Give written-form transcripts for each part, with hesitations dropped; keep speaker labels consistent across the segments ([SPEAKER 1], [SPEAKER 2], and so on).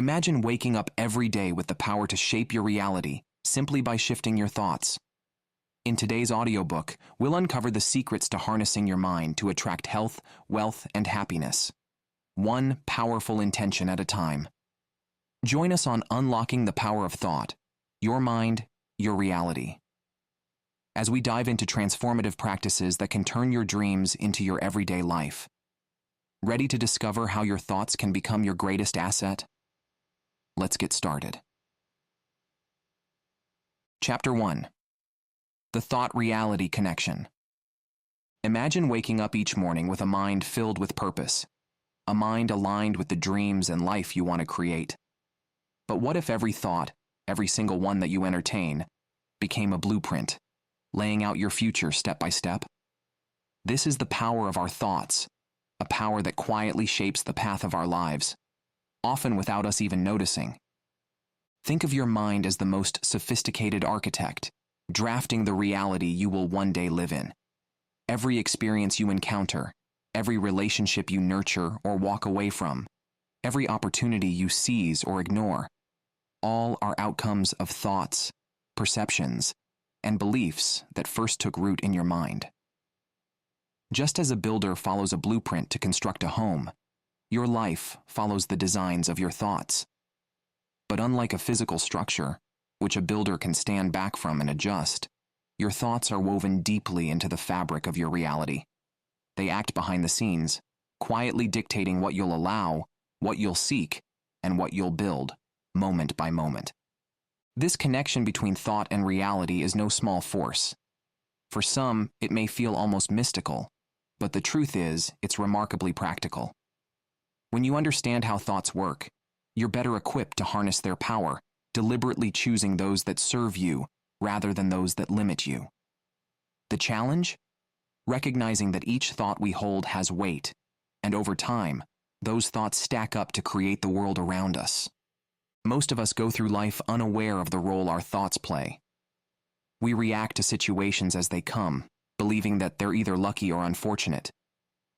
[SPEAKER 1] Imagine waking up every day with the power to shape your reality simply by shifting your thoughts. In today's audiobook, we'll uncover the secrets to harnessing your mind to attract health, wealth, and happiness. One powerful intention at a time. Join us on Unlocking the Power of Thought, Your Mind, Your Reality. As we dive into transformative practices that can turn your dreams into your everyday life. Ready to discover how your thoughts can become your greatest asset? Let's get started. Chapter 1. The Thought-Reality Connection. Imagine waking up each morning with a mind filled with purpose, a mind aligned with the dreams and life you want to create. But what if every thought, every single one that you entertain, became a blueprint, laying out your future step by step? This is the power of our thoughts, a power that quietly shapes the path of our lives, often without us even noticing. Think of your mind as the most sophisticated architect, drafting the reality you will one day live in. Every experience you encounter, every relationship you nurture or walk away from, every opportunity you seize or ignore, all are outcomes of thoughts, perceptions, and beliefs that first took root in your mind. Just as a builder follows a blueprint to construct a home, your life follows the designs of your thoughts. But unlike a physical structure, which a builder can stand back from and adjust, your thoughts are woven deeply into the fabric of your reality. They act behind the scenes, quietly dictating what you'll allow, what you'll seek, and what you'll build, moment by moment. This connection between thought and reality is no small force. For some, it may feel almost mystical, but the truth is, it's remarkably practical. When you understand how thoughts work, you're better equipped to harness their power, deliberately choosing those that serve you rather than those that limit you. The challenge? Recognizing that each thought we hold has weight, and over time, those thoughts stack up to create the world around us. Most of us go through life unaware of the role our thoughts play. We react to situations as they come, believing that they're either lucky or unfortunate,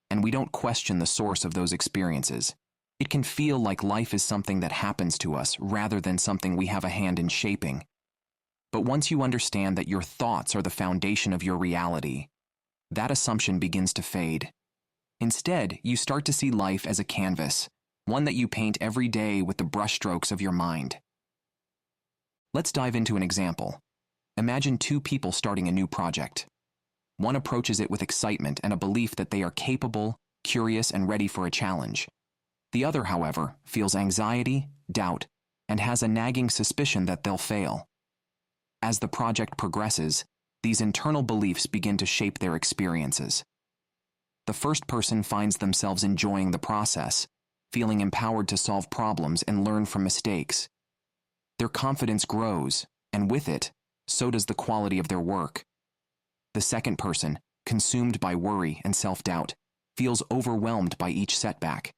[SPEAKER 1] and we don't question the source of those experiences. It can feel like life is something that happens to us rather than something we have a hand in shaping. But once you understand that your thoughts are the foundation of your reality, that assumption begins to fade. Instead, you start to see life as a canvas, one that you paint every day with the brushstrokes of your mind. Let's dive into an example. Imagine two people starting a new project. One approaches it with excitement and a belief that they are capable, curious, and ready for a challenge. The other, however, feels anxiety, doubt, and has a nagging suspicion that they'll fail. As the project progresses, these internal beliefs begin to shape their experiences. The first person finds themselves enjoying the process, feeling empowered to solve problems and learn from mistakes. Their confidence grows, and with it, so does the quality of their work. The second person, consumed by worry and self-doubt, feels overwhelmed by each setback.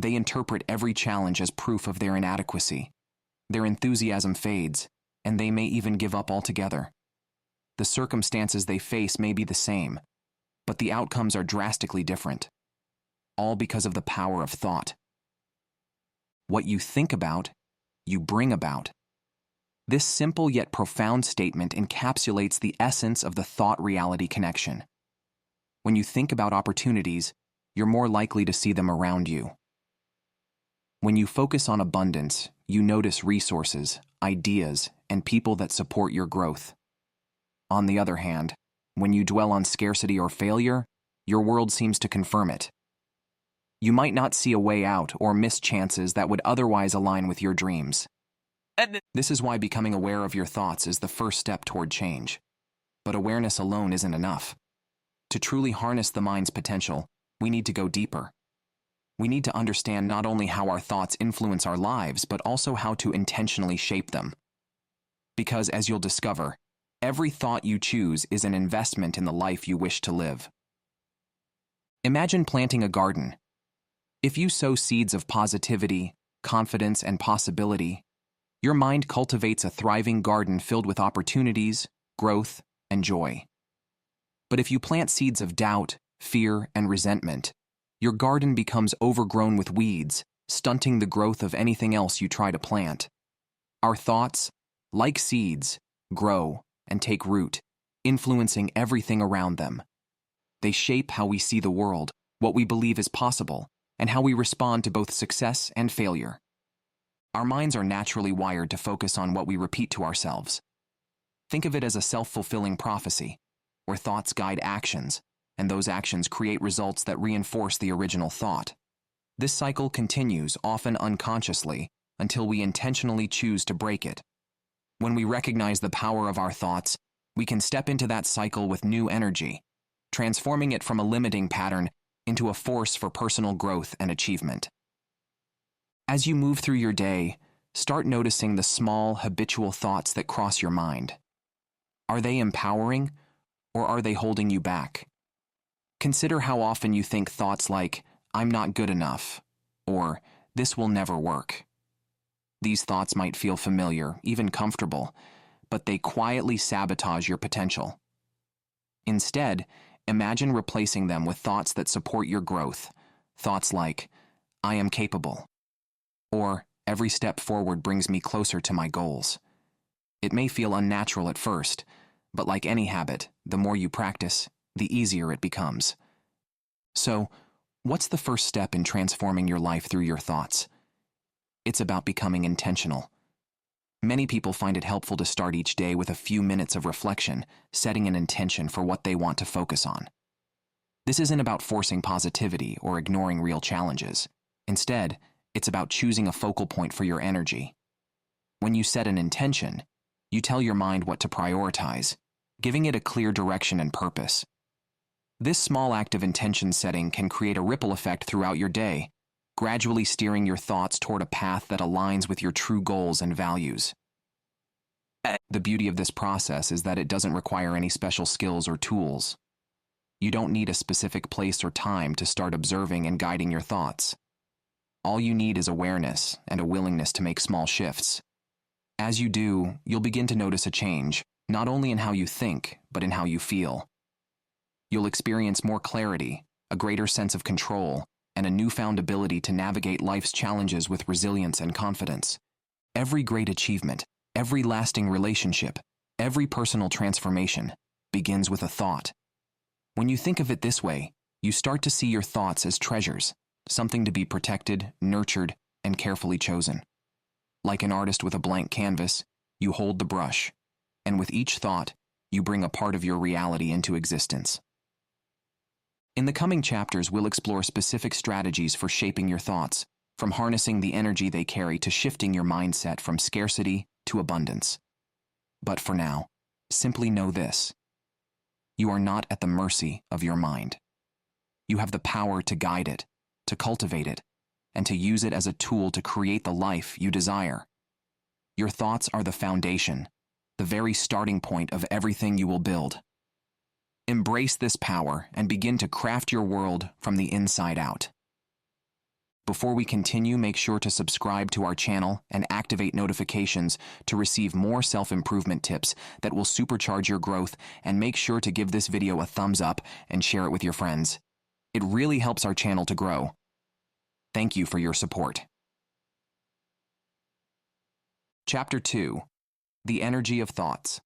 [SPEAKER 1] They interpret every challenge as proof of their inadequacy. Their enthusiasm fades, and they may even give up altogether. The circumstances they face may be the same, but the outcomes are drastically different, all because of the power of thought. What you think about, you bring about. This simple yet profound statement encapsulates the essence of the thought-reality connection. When you think about opportunities, you're more likely to see them around you. When you focus on abundance, you notice resources, ideas, and people that support your growth. On the other hand, when you dwell on scarcity or failure, your world seems to confirm it. You might not see a way out or miss chances that would otherwise align with your dreams. This is why becoming aware of your thoughts is the first step toward change. But awareness alone isn't enough. To truly harness the mind's potential, we need to go deeper. We need to understand not only how our thoughts influence our lives, but also how to intentionally shape them. Because, as you'll discover, every thought you choose is an investment in the life you wish to live. Imagine planting a garden. If you sow seeds of positivity, confidence, and possibility, your mind cultivates a thriving garden filled with opportunities, growth, and joy. But if you plant seeds of doubt, fear, and resentment, your garden becomes overgrown with weeds, stunting the growth of anything else you try to plant. Our thoughts, like seeds, grow and take root, influencing everything around them. They shape how we see the world, what we believe is possible, and how we respond to both success and failure. Our minds are naturally wired to focus on what we repeat to ourselves. Think of it as a self-fulfilling prophecy, where thoughts guide actions, and those actions create results that reinforce the original thought. This cycle continues, often unconsciously, until we intentionally choose to break it. When we recognize the power of our thoughts, we can step into that cycle with new energy, transforming it from a limiting pattern into a force for personal growth and achievement. As you move through your day, start noticing the small, habitual thoughts that cross your mind. Are they empowering, or are they holding you back? Consider how often you think thoughts like, "I'm not good enough," or "this will never work." These thoughts might feel familiar, even comfortable, but they quietly sabotage your potential. Instead, imagine replacing them with thoughts that support your growth. Thoughts like, "I am capable," or "every step forward brings me closer to my goals." It may feel unnatural at first, but like any habit, the more you practice, the easier it becomes. So, what's the first step in transforming your life through your thoughts? It's about becoming intentional. Many people find it helpful to start each day with a few minutes of reflection, setting an intention for what they want to focus on. This isn't about forcing positivity or ignoring real challenges. Instead, it's about choosing a focal point for your energy. When you set an intention, you tell your mind what to prioritize, giving it a clear direction and purpose. This small act of intention setting can create a ripple effect throughout your day, gradually steering your thoughts toward a path that aligns with your true goals and values. The beauty of this process is that it doesn't require any special skills or tools. You don't need a specific place or time to start observing and guiding your thoughts. All you need is awareness and a willingness to make small shifts. As you do, you'll begin to notice a change, not only in how you think, but in how you feel. You'll experience more clarity, a greater sense of control, and a newfound ability to navigate life's challenges with resilience and confidence. Every great achievement, every lasting relationship, every personal transformation begins with a thought. When you think of it this way, you start to see your thoughts as treasures, something to be protected, nurtured, and carefully chosen. Like an artist with a blank canvas, you hold the brush, and with each thought, you bring a part of your reality into existence. In the coming chapters, we'll explore specific strategies for shaping your thoughts, from harnessing the energy they carry to shifting your mindset from scarcity to abundance. But for now, simply know this: you are not at the mercy of your mind. You have the power to guide it, to cultivate it, and to use it as a tool to create the life you desire. Your thoughts are the foundation, the very starting point of everything you will build. Embrace this power and begin to craft your world from the inside out. Before we continue, make sure to subscribe to our channel and activate notifications to receive more self-improvement tips that will supercharge your growth, and make sure to give this video a thumbs up and share it with your friends. It really helps our channel to grow. Thank you for your support. Chapter 2: The Energy of Thoughts.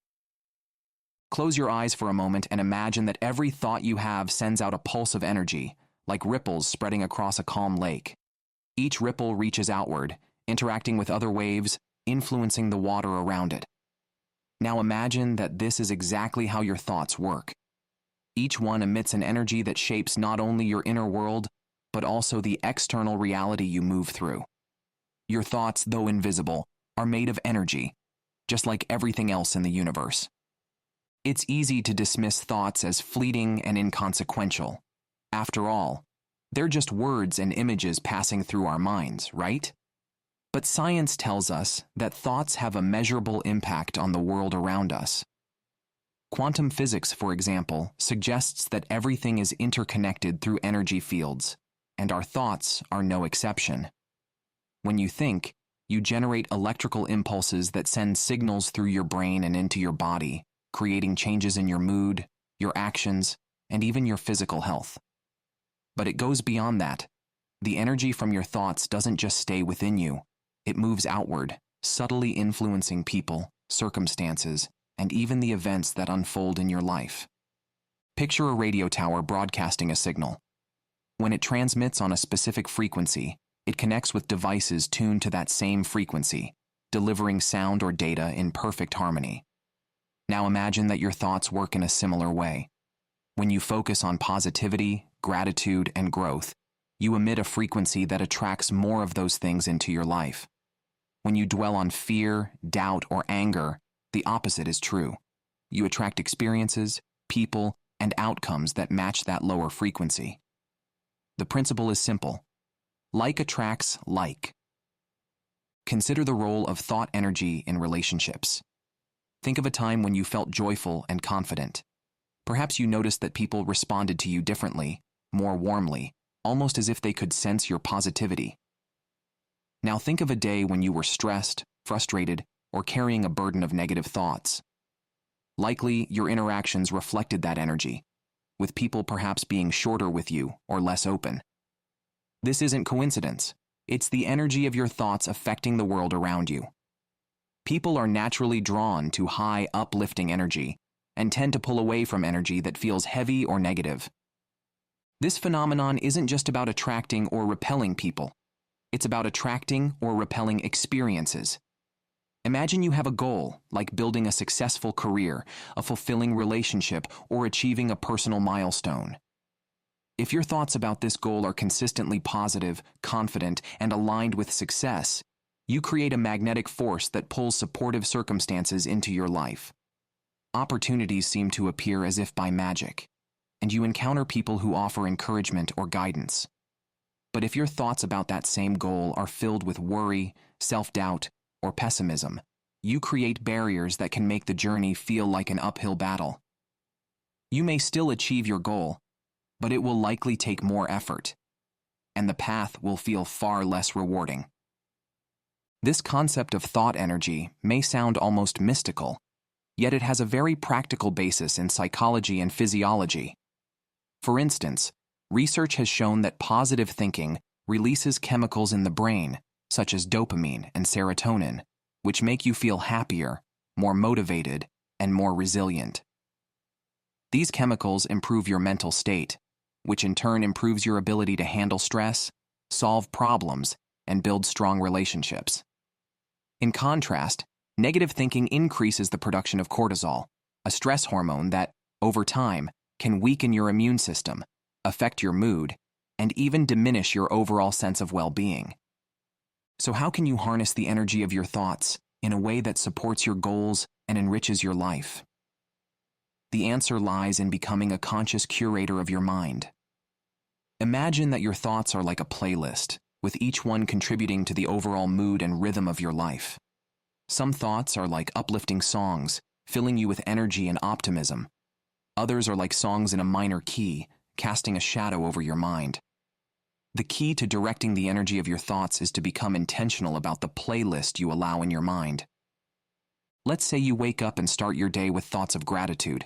[SPEAKER 1] Close your eyes for a moment and imagine that every thought you have sends out a pulse of energy, like ripples spreading across a calm lake. Each ripple reaches outward, interacting with other waves, influencing the water around it. Now imagine that this is exactly how your thoughts work. Each one emits an energy that shapes not only your inner world, but also the external reality you move through. Your thoughts, though invisible, are made of energy, just like everything else in the universe. It's easy to dismiss thoughts as fleeting and inconsequential. After all, they're just words and images passing through our minds, right? But science tells us that thoughts have a measurable impact on the world around us. Quantum physics, for example, suggests that everything is interconnected through energy fields, and our thoughts are no exception. When you think, you generate electrical impulses that send signals through your brain and into your body, creating changes in your mood, your actions, and even your physical health. But it goes beyond that. The energy from your thoughts doesn't just stay within you, it moves outward, subtly influencing people, circumstances, and even the events that unfold in your life. Picture a radio tower broadcasting a signal. When it transmits on a specific frequency, it connects with devices tuned to that same frequency, delivering sound or data in perfect harmony. Now imagine that your thoughts work in a similar way. When you focus on positivity, gratitude, and growth, you emit a frequency that attracts more of those things into your life. When you dwell on fear, doubt, or anger, the opposite is true. You attract experiences, people, and outcomes that match that lower frequency. The principle is simple. Like attracts like. Consider the role of thought energy in relationships. Think of a time when you felt joyful and confident. Perhaps you noticed that people responded to you differently, more warmly, almost as if they could sense your positivity. Now think of a day when you were stressed, frustrated, or carrying a burden of negative thoughts. Likely, your interactions reflected that energy, with people perhaps being shorter with you or less open. This isn't coincidence. It's the energy of your thoughts affecting the world around you. People are naturally drawn to high, uplifting energy and tend to pull away from energy that feels heavy or negative. This phenomenon isn't just about attracting or repelling people. It's about attracting or repelling experiences. Imagine you have a goal, like building a successful career, a fulfilling relationship, or achieving a personal milestone. If your thoughts about this goal are consistently positive, confident, and aligned with success, you create a magnetic force that pulls supportive circumstances into your life. Opportunities seem to appear as if by magic, and you encounter people who offer encouragement or guidance. But if your thoughts about that same goal are filled with worry, self-doubt, or pessimism, you create barriers that can make the journey feel like an uphill battle. You may still achieve your goal, but it will likely take more effort, and the path will feel far less rewarding. This concept of thought energy may sound almost mystical, yet it has a very practical basis in psychology and physiology. For instance, research has shown that positive thinking releases chemicals in the brain, such as dopamine and serotonin, which make you feel happier, more motivated, and more resilient. These chemicals improve your mental state, which in turn improves your ability to handle stress, solve problems, and build strong relationships. In contrast, negative thinking increases the production of cortisol, a stress hormone that, over time, can weaken your immune system, affect your mood, and even diminish your overall sense of well-being. So how can you harness the energy of your thoughts in a way that supports your goals and enriches your life? The answer lies in becoming a conscious curator of your mind. Imagine that your thoughts are like a playlist, with each one contributing to the overall mood and rhythm of your life. Some thoughts are like uplifting songs, filling you with energy and optimism. Others are like songs in a minor key, casting a shadow over your mind. The key to directing the energy of your thoughts is to become intentional about the playlist you allow in your mind. Let's say you wake up and start your day with thoughts of gratitude.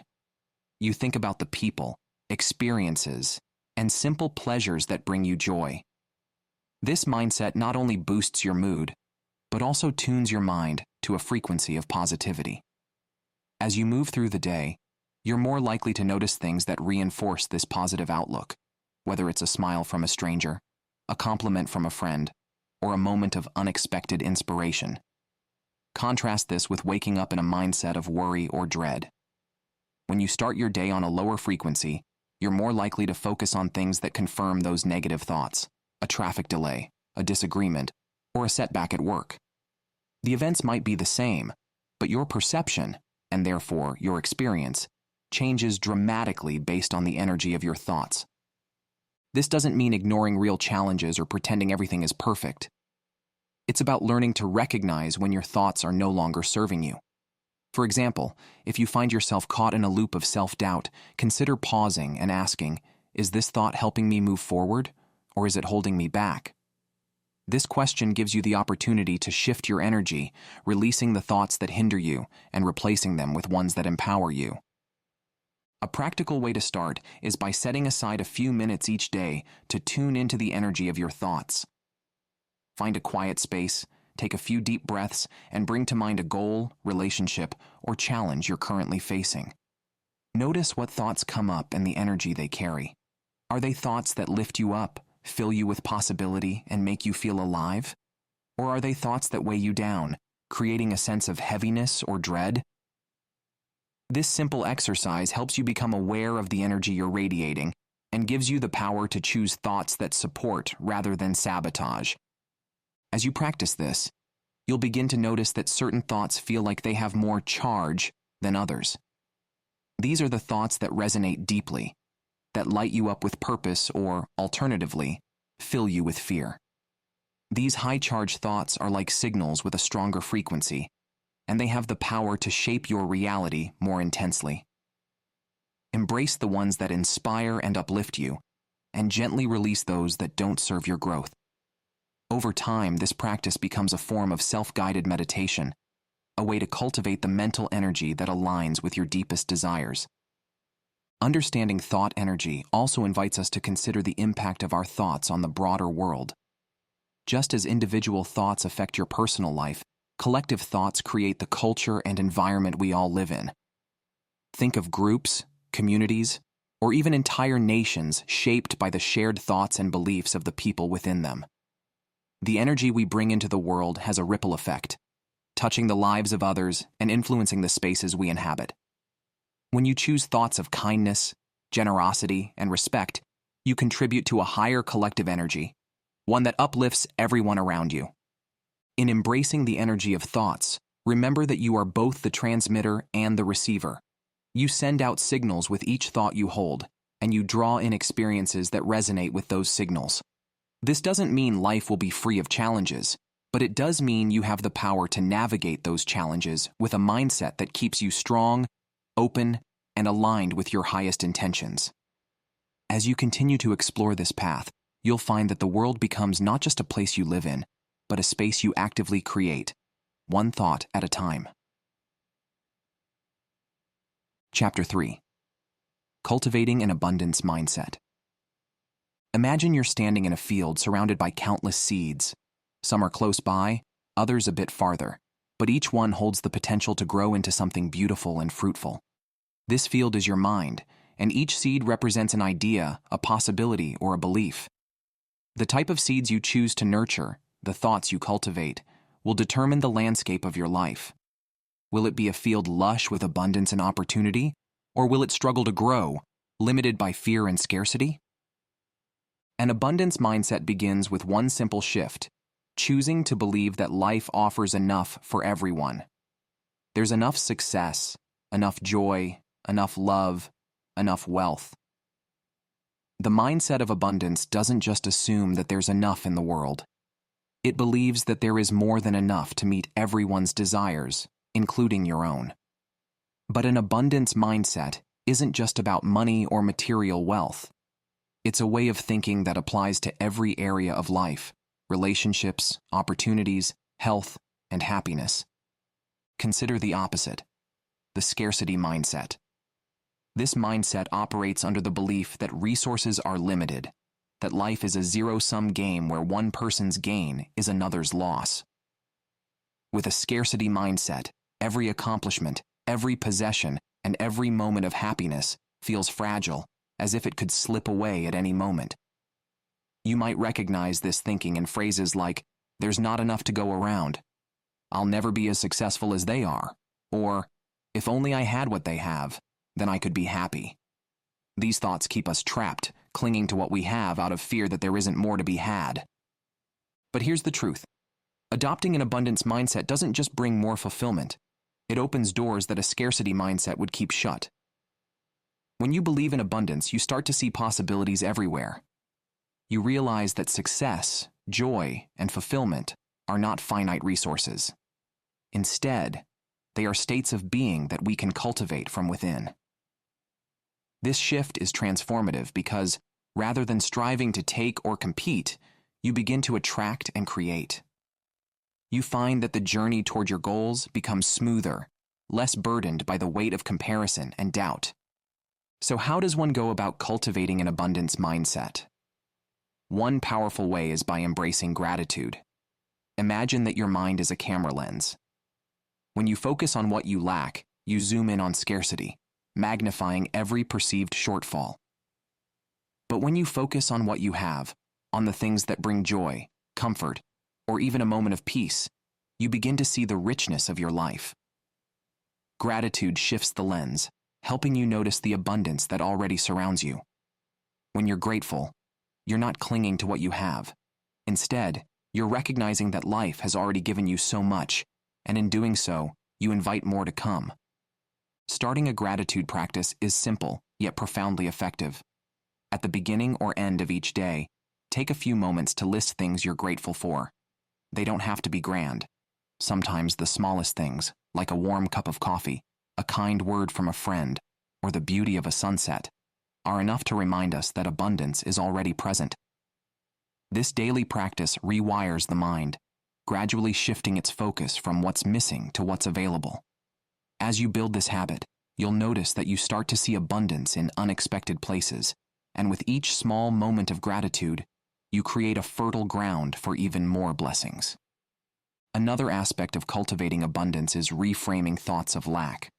[SPEAKER 1] You think about the people, experiences, and simple pleasures that bring you joy. This mindset not only boosts your mood, but also tunes your mind to a frequency of positivity. As you move through the day, you're more likely to notice things that reinforce this positive outlook, whether it's a smile from a stranger, a compliment from a friend, or a moment of unexpected inspiration. Contrast this with waking up in a mindset of worry or dread. When you start your day on a lower frequency, you're more likely to focus on things that confirm those negative thoughts, a traffic delay, a disagreement, or a setback at work. The events might be the same, but your perception, and therefore your experience, changes dramatically based on the energy of your thoughts. This doesn't mean ignoring real challenges or pretending everything is perfect. It's about learning to recognize when your thoughts are no longer serving you. For example, if you find yourself caught in a loop of self-doubt, consider pausing and asking, is this thought helping me move forward, or is it holding me back? This question gives you the opportunity to shift your energy, releasing the thoughts that hinder you and replacing them with ones that empower you. A practical way to start is by setting aside a few minutes each day to tune into the energy of your thoughts. Find a quiet space, take a few deep breaths, and bring to mind a goal, relationship, or challenge you're currently facing. Notice what thoughts come up and the energy they carry. Are they thoughts that lift you up, fill you with possibility, and make you feel alive? Or are they thoughts that weigh you down, creating a sense of heaviness or dread? This simple exercise helps you become aware of the energy you're radiating and gives you the power to choose thoughts that support rather than sabotage. As you practice this, you'll begin to notice that certain thoughts feel like they have more charge than others. These are the thoughts that resonate deeply, that light you up with purpose or, alternatively, fill you with fear. These high-charge thoughts are like signals with a stronger frequency, and they have the power to shape your reality more intensely. Embrace the ones that inspire and uplift you, and gently release those that don't serve your growth. Over time, this practice becomes a form of self-guided meditation, a way to cultivate the mental energy that aligns with your deepest desires. Understanding thought energy also invites us to consider the impact of our thoughts on the broader world. Just as individual thoughts affect your personal life, collective thoughts create the culture and environment we all live in. Think of groups, communities, or even entire nations shaped by the shared thoughts and beliefs of the people within them. The energy we bring into the world has a ripple effect, touching the lives of others and influencing the spaces we inhabit. When you choose thoughts of kindness, generosity, and respect, you contribute to a higher collective energy, one that uplifts everyone around you. In embracing the energy of thoughts, remember that you are both the transmitter and the receiver. You send out signals with each thought you hold, and you draw in experiences that resonate with those signals. This doesn't mean life will be free of challenges, but it does mean you have the power to navigate those challenges with a mindset that keeps you strong, open, and aligned with your highest intentions. As you continue to explore this path, you'll find that the world becomes not just a place you live in, but a space you actively create, one thought at a time. Chapter 3. Cultivating an Abundance Mindset. Imagine you're standing in a field surrounded by countless seeds. Some are close by, others a bit farther, but each one holds the potential to grow into something beautiful and fruitful. This field is your mind, and each seed represents an idea, a possibility, or a belief. The type of seeds you choose to nurture, the thoughts you cultivate, will determine the landscape of your life. Will it be a field lush with abundance and opportunity, or will it struggle to grow, limited by fear and scarcity? An abundance mindset begins with one simple shift, choosing to believe that life offers enough for everyone. There's enough success, enough joy, enough love, enough wealth. The mindset of abundance doesn't just assume that there's enough in the world. It believes that there is more than enough to meet everyone's desires, including your own. But an abundance mindset isn't just about money or material wealth. It's a way of thinking that applies to every area of life: relationships, opportunities, health, and happiness. Consider the opposite, the scarcity mindset. This mindset operates under the belief that resources are limited, that life is a zero-sum game where one person's gain is another's loss. With a scarcity mindset, every accomplishment, every possession, and every moment of happiness feels fragile, as if it could slip away at any moment. You might recognize this thinking in phrases like, "There's not enough to go around," "I'll never be as successful as they are," or, "If only I had what they have, then I could be happy." These thoughts keep us trapped, clinging to what we have out of fear that there isn't more to be had. But here's the truth. Adopting an abundance mindset doesn't just bring more fulfillment. It opens doors that a scarcity mindset would keep shut. When you believe in abundance, you start to see possibilities everywhere. You realize that success, joy, and fulfillment are not finite resources. Instead, they are states of being that we can cultivate from within. This shift is transformative because, rather than striving to take or compete, you begin to attract and create. You find that the journey toward your goals becomes smoother, less burdened by the weight of comparison and doubt. So how does one go about cultivating an abundance mindset? One powerful way is by embracing gratitude. Imagine that your mind is a camera lens. When you focus on what you lack, you zoom in on scarcity, magnifying every perceived shortfall. But when you focus on what you have, on the things that bring joy, comfort, or even a moment of peace, you begin to see the richness of your life. Gratitude shifts the lens, helping you notice the abundance that already surrounds you. When you're grateful, you're not clinging to what you have. Instead, you're recognizing that life has already given you so much, and in doing so, you invite more to come. Starting a gratitude practice is simple, yet profoundly effective. At the beginning or end of each day, take a few moments to list things you're grateful for. They don't have to be grand. Sometimes the smallest things, like a warm cup of coffee, a kind word from a friend, or the beauty of a sunset, are enough to remind us that abundance is already present. This daily practice rewires the mind, gradually shifting its focus from what's missing to what's available. As you build this habit, you'll notice that you start to see abundance in unexpected places, and with each small moment of gratitude, you create a fertile ground for even more blessings. Another aspect of cultivating abundance is reframing thoughts of lack.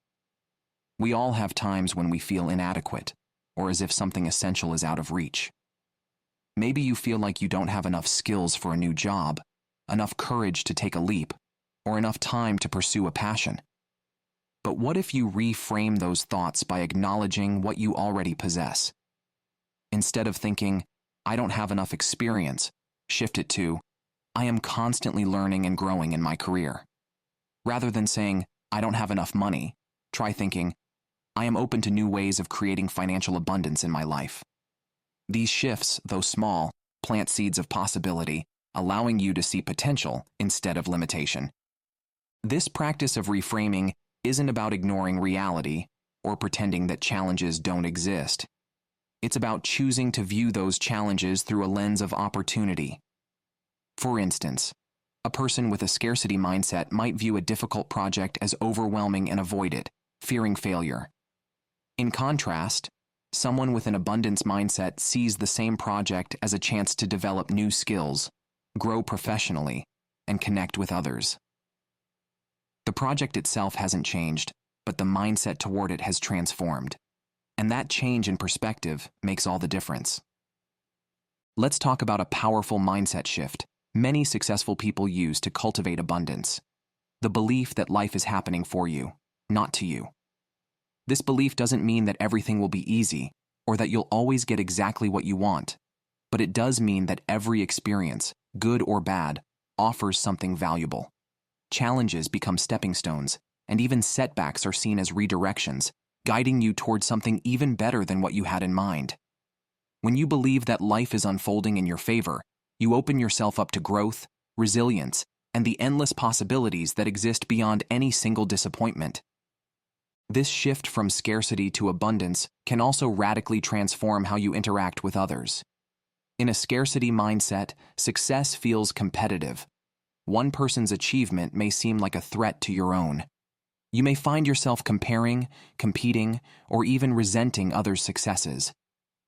[SPEAKER 1] We all have times when we feel inadequate, or as if something essential is out of reach. Maybe you feel like you don't have enough skills for a new job, enough courage to take a leap, or enough time to pursue a passion. But what if you reframe those thoughts by acknowledging what you already possess? Instead of thinking, I don't have enough experience, shift it to, I am constantly learning and growing in my career. Rather than saying, I don't have enough money, try thinking, I am open to new ways of creating financial abundance in my life. These shifts, though small, plant seeds of possibility, allowing you to see potential instead of limitation. This practice of reframing isn't about ignoring reality or pretending that challenges don't exist. It's about choosing to view those challenges through a lens of opportunity. For instance, a person with a scarcity mindset might view a difficult project as overwhelming and avoid it, fearing failure. In contrast, someone with an abundance mindset sees the same project as a chance to develop new skills, grow professionally, and connect with others. The project itself hasn't changed, but the mindset toward it has transformed. And that change in perspective makes all the difference. Let's talk about a powerful mindset shift many successful people use to cultivate abundance. The belief that life is happening for you, not to you. This belief doesn't mean that everything will be easy or that you'll always get exactly what you want, but it does mean that every experience, good or bad, offers something valuable. Challenges become stepping stones, and even setbacks are seen as redirections, guiding you towards something even better than what you had in mind. When you believe that life is unfolding in your favor, you open yourself up to growth, resilience, and the endless possibilities that exist beyond any single disappointment. This shift from scarcity to abundance can also radically transform how you interact with others. In a scarcity mindset, success feels competitive. One person's achievement may seem like a threat to your own. You may find yourself comparing, competing, or even resenting others' successes.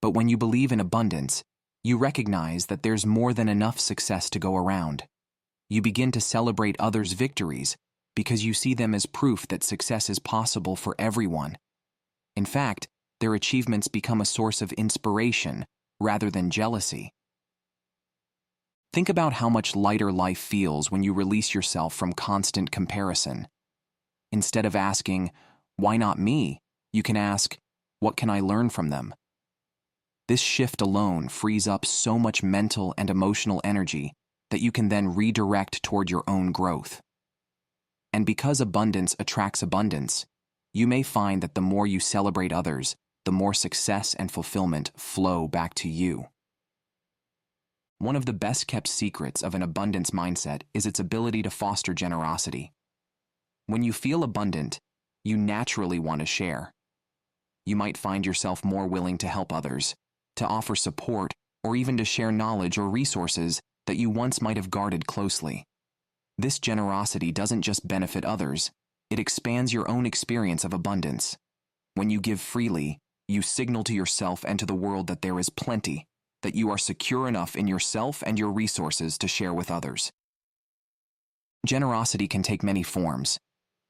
[SPEAKER 1] But when you believe in abundance, you recognize that there's more than enough success to go around. You begin to celebrate others' victories because you see them as proof that success is possible for everyone. In fact, their achievements become a source of inspiration rather than jealousy. Think about how much lighter life feels when you release yourself from constant comparison. Instead of asking, why not me? You can ask, what can I learn from them? This shift alone frees up so much mental and emotional energy that you can then redirect toward your own growth. And because abundance attracts abundance, you may find that the more you celebrate others, the more success and fulfillment flow back to you. One of the best-kept secrets of an abundance mindset is its ability to foster generosity. When you feel abundant, you naturally want to share. You might find yourself more willing to help others, to offer support, or even to share knowledge or resources that you once might have guarded closely. This generosity doesn't just benefit others, it expands your own experience of abundance. When you give freely, You signal to yourself and to the world that there is plenty, that you are secure enough in yourself and your resources to share with others. Generosity can take many forms.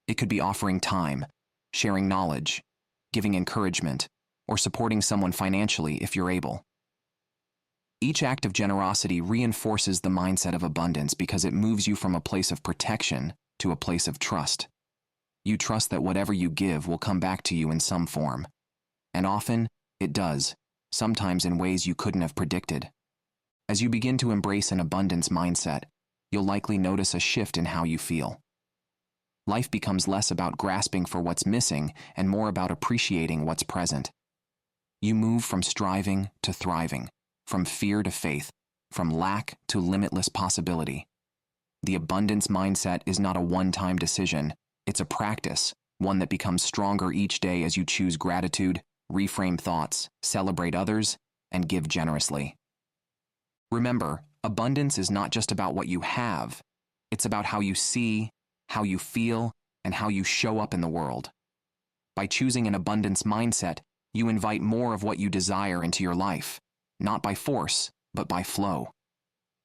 [SPEAKER 1] It could be offering time, sharing knowledge, giving encouragement, or supporting someone financially if you're able. Each act of generosity reinforces the mindset of abundance because it moves you from a place of protection to a place of trust. You trust that whatever you give will come back to you in some form. And often, it does, sometimes in ways you couldn't have predicted. As you begin to embrace an abundance mindset, you'll likely notice a shift in how you feel. Life becomes less about grasping for what's missing and more about appreciating what's present. You move from striving to thriving, from fear to faith, from lack to limitless possibility. The abundance mindset is not a one-time decision. It's a practice, one that becomes stronger each day as you choose gratitude, reframe thoughts, celebrate others, and give generously. Remember, abundance is not just about what you have. It's about how you see, how you feel, and how you show up in the world. By choosing an abundance mindset, you invite more of what you desire into your life, not by force, but by flow.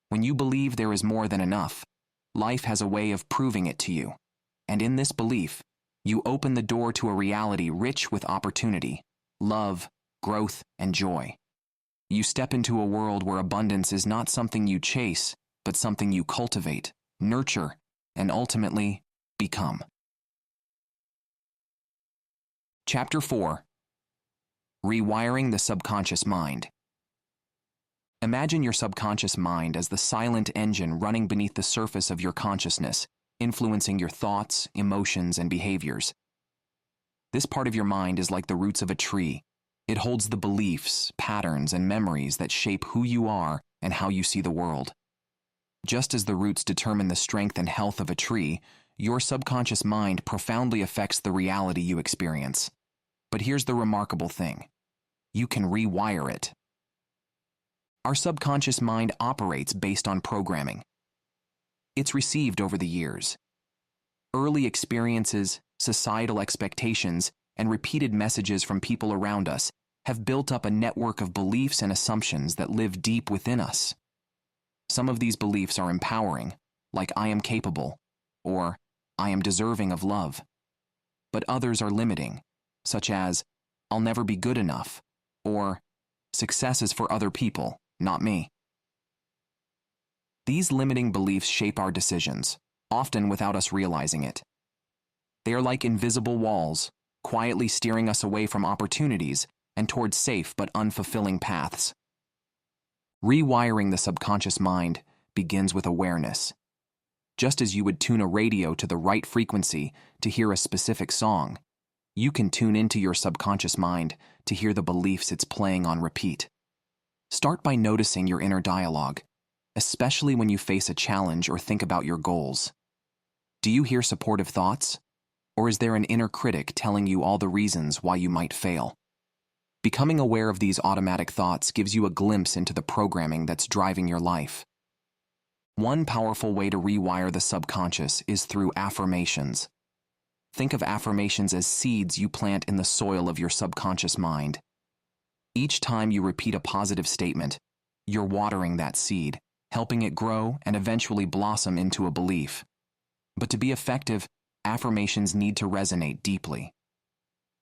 [SPEAKER 1] When you believe there is more than enough, life has a way of proving it to you. And in this belief, you open the door to a reality rich with opportunity, love, growth, and joy. You step into a world where abundance is not something you chase, but something you cultivate, nurture, and ultimately become. Chapter 4. Rewiring the Subconscious Mind. Imagine your subconscious mind as the silent engine running beneath the surface of your consciousness, influencing your thoughts, emotions, and behaviors. This part of your mind is like the roots of a tree. It holds the beliefs, patterns, and memories that shape who you are and how you see the world. Just as the roots determine the strength and health of a tree, your subconscious mind profoundly affects the reality you experience. But here's the remarkable thing. You can rewire it. Our subconscious mind operates based on programming. It's received over the years. Early experiences, societal expectations, and repeated messages from people around us have built up a network of beliefs and assumptions that live deep within us. Some of these beliefs are empowering, like I am capable, or I am deserving of love. But others are limiting, such as I'll never be good enough, or success is for other people, not me. These limiting beliefs shape our decisions, often without us realizing it. They are like invisible walls, quietly steering us away from opportunities and towards safe but unfulfilling paths. Rewiring the subconscious mind begins with awareness. Just as you would tune a radio to the right frequency to hear a specific song, you can tune into your subconscious mind to hear the beliefs it's playing on repeat. Start by noticing your inner dialogue, especially when you face a challenge or think about your goals. Do you hear supportive thoughts? Or is there an inner critic telling you all the reasons why you might fail? Becoming aware of these automatic thoughts gives you a glimpse into the programming that's driving your life. One powerful way to rewire the subconscious is through affirmations. Think of affirmations as seeds you plant in the soil of your subconscious mind. Each time you repeat a positive statement, you're watering that seed, helping it grow and eventually blossom into a belief. But to be effective, affirmations need to resonate deeply.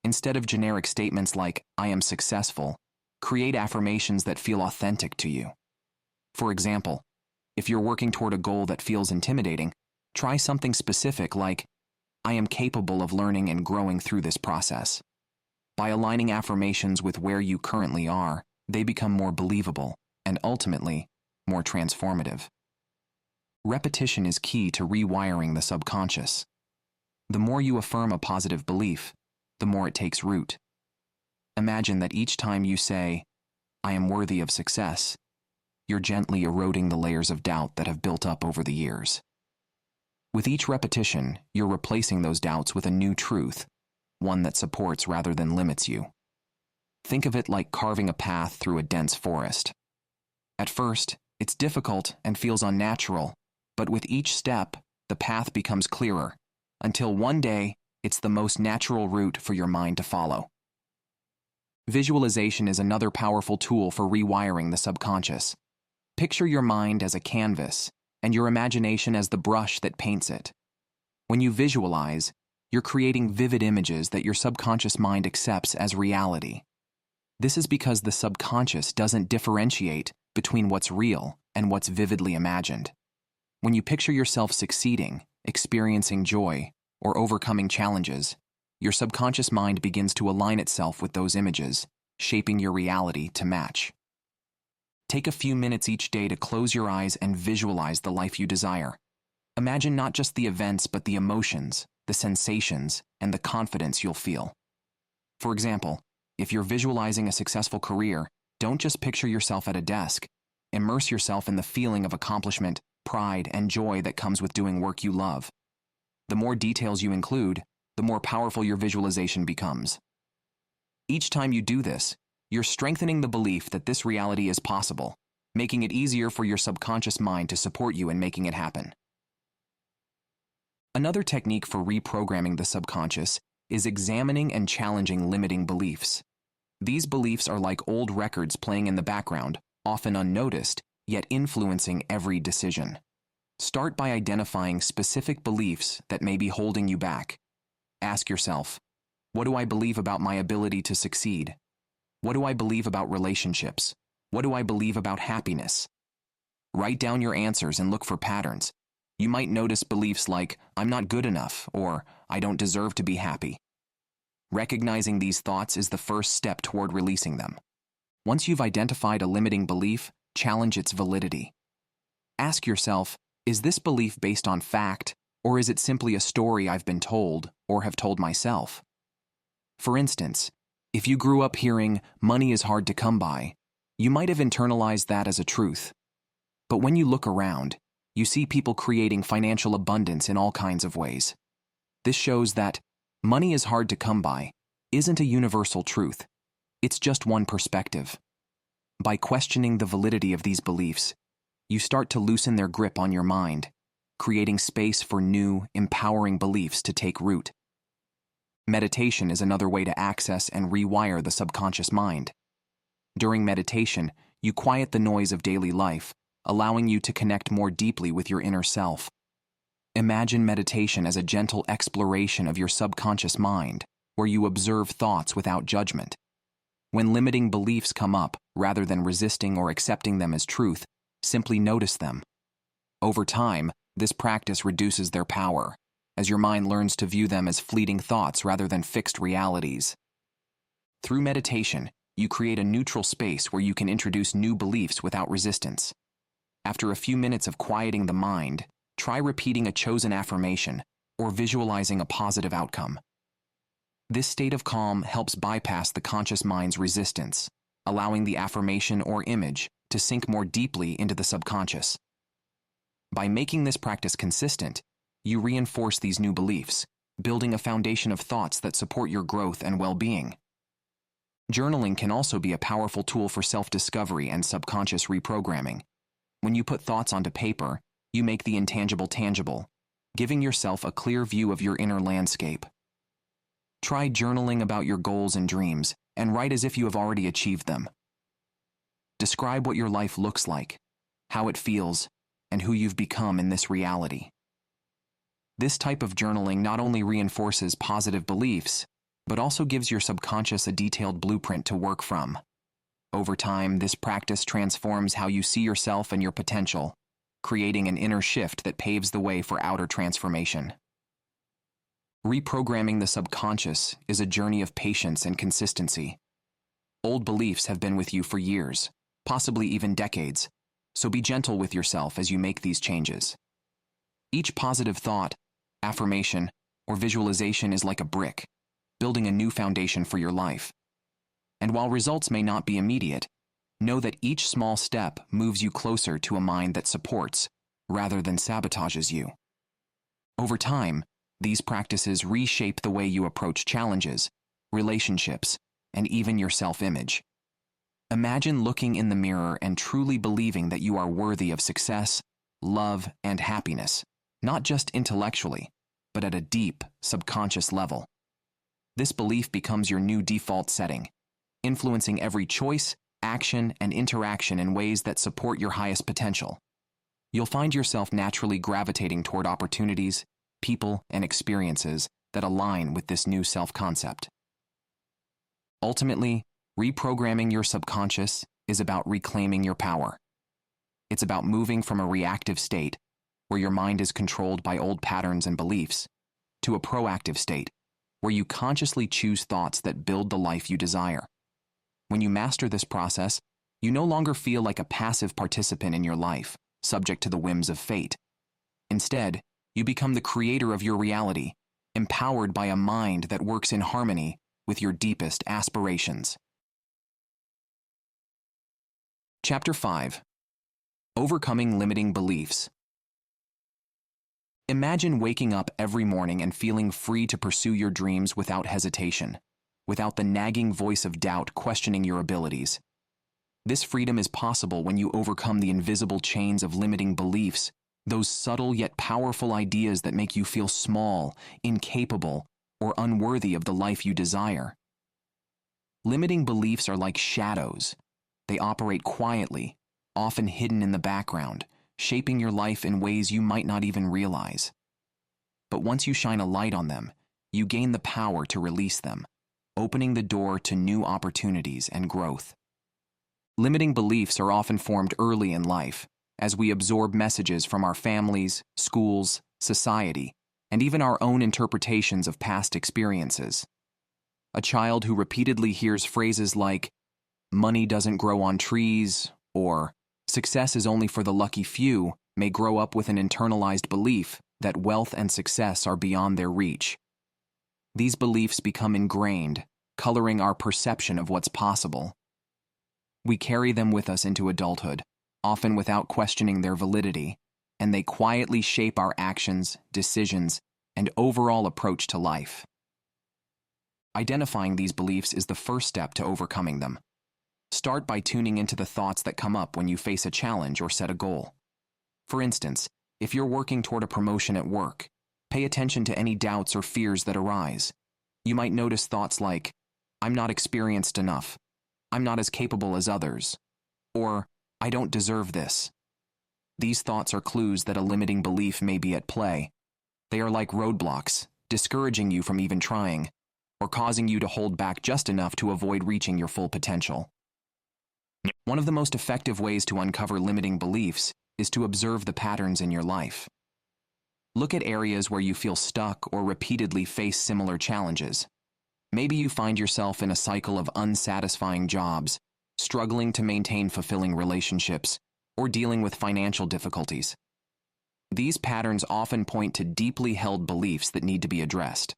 [SPEAKER 1] Instead of generic statements like, I am successful, create affirmations that feel authentic to you. For example, if you're working toward a goal that feels intimidating, try something specific like, I am capable of learning and growing through this process. By aligning affirmations with where you currently are, they become more believable and ultimately, more transformative. Repetition is key to rewiring the subconscious. The more you affirm a positive belief, the more it takes root. Imagine that each time you say, I am worthy of success, you're gently eroding the layers of doubt that have built up over the years. With each repetition, you're replacing those doubts with a new truth, one that supports rather than limits you. Think of it like carving a path through a dense forest. At first, it's difficult and feels unnatural, but with each step, the path becomes clearer, until one day, it's the most natural route for your mind to follow. Visualization is another powerful tool for rewiring the subconscious. Picture your mind as a canvas and your imagination as the brush that paints it. When you visualize, you're creating vivid images that your subconscious mind accepts as reality. This is because the subconscious doesn't differentiate between what's real and what's vividly imagined. When you picture yourself succeeding, experiencing joy, or overcoming challenges, your subconscious mind begins to align itself with those images, shaping your reality to match. Take a few minutes each day to close your eyes and visualize the life you desire. Imagine not just the events, but the emotions, the sensations, and the confidence you'll feel. For example, if you're visualizing a successful career, don't just picture yourself at a desk. Immerse yourself in the feeling of accomplishment, pride, and joy that comes with doing work you love. The more details you include, the more powerful your visualization becomes. Each time you do this, you're strengthening the belief that this reality is possible, making it easier for your subconscious mind to support you in making it happen. Another technique for reprogramming the subconscious is examining and challenging limiting beliefs. These beliefs are like old records playing in the background, often unnoticed, yet influencing every decision. Start by identifying specific beliefs that may be holding you back. Ask yourself, what do I believe about my ability to succeed? What do I believe about relationships? What do I believe about happiness? Write down your answers and look for patterns. You might notice beliefs like, I'm not good enough, or I don't deserve to be happy. Recognizing these thoughts is the first step toward releasing them. Once you've identified a limiting belief, challenge its validity. Ask yourself, is this belief based on fact, or is it simply a story I've been told or have told myself? For instance, if you grew up hearing, money is hard to come by, you might have internalized that as a truth. But when you look around, you see people creating financial abundance in all kinds of ways. This shows that money is hard to come by isn't a universal truth. It's just one perspective. By questioning the validity of these beliefs, you start to loosen their grip on your mind, creating space for new, empowering beliefs to take root. Meditation is another way to access and rewire the subconscious mind. During meditation, you quiet the noise of daily life, allowing you to connect more deeply with your inner self. Imagine meditation as a gentle exploration of your subconscious mind, where you observe thoughts without judgment. When limiting beliefs come up, rather than resisting or accepting them as truth, simply notice them. Over time, this practice reduces their power, as your mind learns to view them as fleeting thoughts rather than fixed realities. Through meditation, you create a neutral space where you can introduce new beliefs without resistance. After a few minutes of quieting the mind, try repeating a chosen affirmation or visualizing a positive outcome. This state of calm helps bypass the conscious mind's resistance, allowing the affirmation or image to sink more deeply into the subconscious. By making this practice consistent, you reinforce these new beliefs, building a foundation of thoughts that support your growth and well-being. Journaling can also be a powerful tool for self-discovery and subconscious reprogramming. When you put thoughts onto paper, you make the intangible tangible, giving yourself a clear view of your inner landscape. Try journaling about your goals and dreams, and write as if you have already achieved them. Describe what your life looks like, how it feels, and who you've become in this reality. This type of journaling not only reinforces positive beliefs, but also gives your subconscious a detailed blueprint to work from. Over time, this practice transforms how you see yourself and your potential, creating an inner shift that paves the way for outer transformation. Reprogramming the subconscious is a journey of patience and consistency. Old beliefs have been with you for years, possibly even decades, so be gentle with yourself as you make these changes. Each positive thought, affirmation, or visualization is like a brick, building a new foundation for your life. And while results may not be immediate, know that each small step moves you closer to a mind that supports, rather than sabotages you. Over time, these practices reshape the way you approach challenges, relationships, and even your self-image. Imagine looking in the mirror and truly believing that you are worthy of success, love, and happiness, not just intellectually, but at a deep, subconscious level. This belief becomes your new default setting, influencing every choice, action, and interaction in ways that support your highest potential. You'll find yourself naturally gravitating toward opportunities, people, and experiences that align with this new self-concept. Ultimately, reprogramming your subconscious is about reclaiming your power. It's about moving from a reactive state, where your mind is controlled by old patterns and beliefs, to a proactive state, where you consciously choose thoughts that build the life you desire. When you master this process, you no longer feel like a passive participant in your life, subject to the whims of fate. Instead, you become the creator of your reality, empowered by a mind that works in harmony with your deepest aspirations. Chapter 5. Overcoming Limiting Beliefs. Imagine waking up every morning and feeling free to pursue your dreams without hesitation, without the nagging voice of doubt questioning your abilities. This freedom is possible when you overcome the invisible chains of limiting beliefs, those subtle yet powerful ideas that make you feel small, incapable, or unworthy of the life you desire. Limiting beliefs are like shadows. They operate quietly, often hidden in the background, shaping your life in ways you might not even realize. But once you shine a light on them, you gain the power to release them, opening the door to new opportunities and growth. Limiting beliefs are often formed early in life, as we absorb messages from our families, schools, society, and even our own interpretations of past experiences. A child who repeatedly hears phrases like, "money doesn't grow on trees," or "success is only for the lucky few," may grow up with an internalized belief that wealth and success are beyond their reach. These beliefs become ingrained, coloring our perception of what's possible. We carry them with us into adulthood, often without questioning their validity, and they quietly shape our actions, decisions, and overall approach to life. Identifying these beliefs is the first step to overcoming them. Start by tuning into the thoughts that come up when you face a challenge or set a goal. For instance, if you're working toward a promotion at work, pay attention to any doubts or fears that arise. You might notice thoughts like, "I'm not experienced enough," "I'm not as capable as others," or "I don't deserve this." These thoughts are clues that a limiting belief may be at play. They are like roadblocks, discouraging you from even trying, or causing you to hold back just enough to avoid reaching your full potential. One of the most effective ways to uncover limiting beliefs is to observe the patterns in your life. Look at areas where you feel stuck or repeatedly face similar challenges. Maybe you find yourself in a cycle of unsatisfying jobs, struggling to maintain fulfilling relationships, or dealing with financial difficulties. These patterns often point to deeply held beliefs that need to be addressed.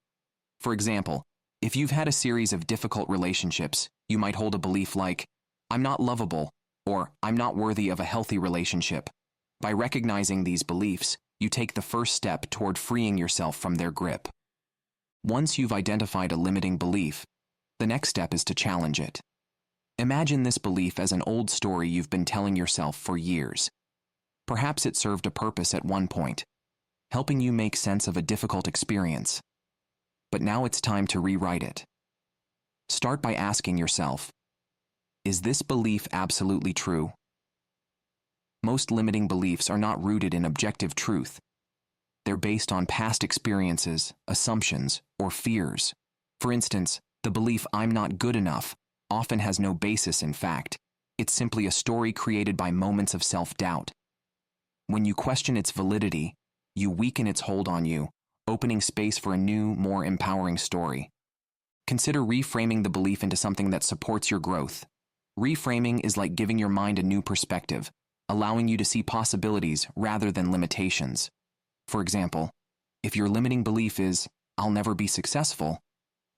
[SPEAKER 1] For example, if you've had a series of difficult relationships, you might hold a belief like, "I'm not lovable," or "I'm not worthy of a healthy relationship." By recognizing these beliefs, you take the first step toward freeing yourself from their grip. Once you've identified a limiting belief, the next step is to challenge it. Imagine this belief as an old story you've been telling yourself for years. Perhaps it served a purpose at one point, helping you make sense of a difficult experience. But now it's time to rewrite it. Start by asking yourself, is this belief absolutely true? Most limiting beliefs are not rooted in objective truth. They're based on past experiences, assumptions, or fears. For instance, the belief "I'm not good enough" often has no basis in fact. It's simply a story created by moments of self-doubt. When you question its validity, you weaken its hold on you, opening space for a new, more empowering story. Consider reframing the belief into something that supports your growth. Reframing is like giving your mind a new perspective, allowing you to see possibilities rather than limitations. For example, if your limiting belief is, "I'll never be successful,"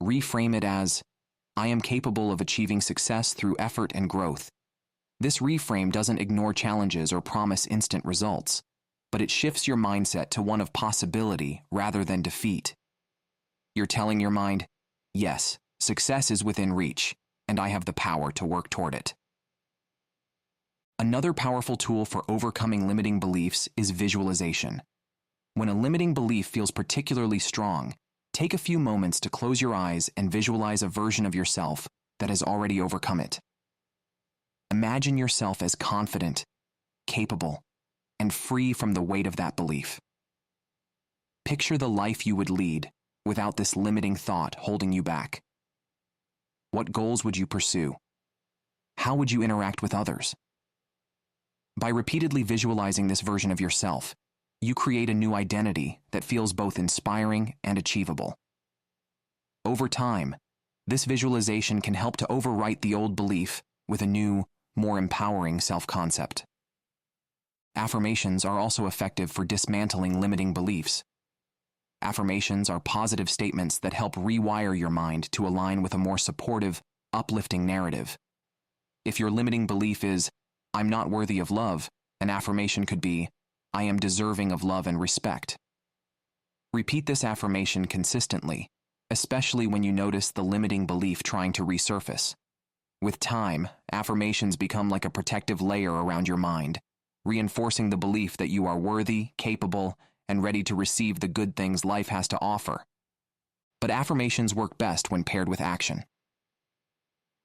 [SPEAKER 1] reframe it as, "I am capable of achieving success through effort and growth." This reframe doesn't ignore challenges or promise instant results, but it shifts your mindset to one of possibility rather than defeat. You're telling your mind, "Yes, success is within reach, and I have the power to work toward it." Another powerful tool for overcoming limiting beliefs is visualization. When a limiting belief feels particularly strong, take a few moments to close your eyes and visualize a version of yourself that has already overcome it. Imagine yourself as confident, capable, and free from the weight of that belief. Picture the life you would lead without this limiting thought holding you back. What goals would you pursue? How would you interact with others? By repeatedly visualizing this version of yourself, you create a new identity that feels both inspiring and achievable. Over time, this visualization can help to overwrite the old belief with a new, more empowering self-concept. Affirmations are also effective for dismantling limiting beliefs. Affirmations are positive statements that help rewire your mind to align with a more supportive, uplifting narrative. If your limiting belief is, "I'm not worthy of love," an affirmation could be, "I am deserving of love and respect." Repeat this affirmation consistently, especially when you notice the limiting belief trying to resurface. With time, affirmations become like a protective layer around your mind, reinforcing the belief that you are worthy, capable, and ready to receive the good things life has to offer. But affirmations work best when paired with action.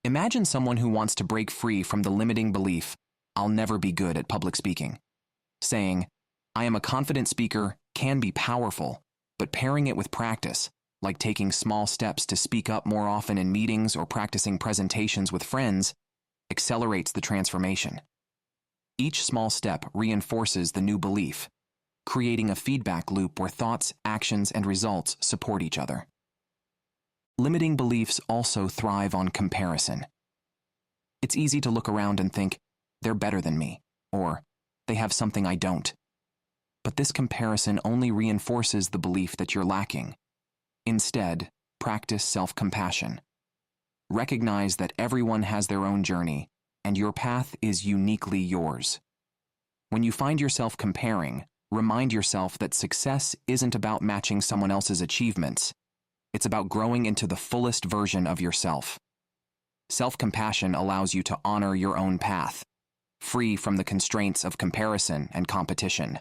[SPEAKER 1] Imagine someone who wants to break free from the limiting belief, "I'll never be good at public speaking." Saying, "I am a confident speaker," can be powerful, but pairing it with practice, like taking small steps to speak up more often in meetings or practicing presentations with friends, accelerates the transformation. Each small step reinforces the new belief, creating a feedback loop where thoughts, actions, and results support each other. Limiting beliefs also thrive on comparison. It's easy to look around and think, "They're better than me," or "They have something I don't." But this comparison only reinforces the belief that you're lacking. Instead, practice self-compassion. Recognize that everyone has their own journey, and your path is uniquely yours. When you find yourself comparing, remind yourself that success isn't about matching someone else's achievements. It's about growing into the fullest version of yourself. Self-compassion allows you to honor your own path, free from the constraints of comparison and competition.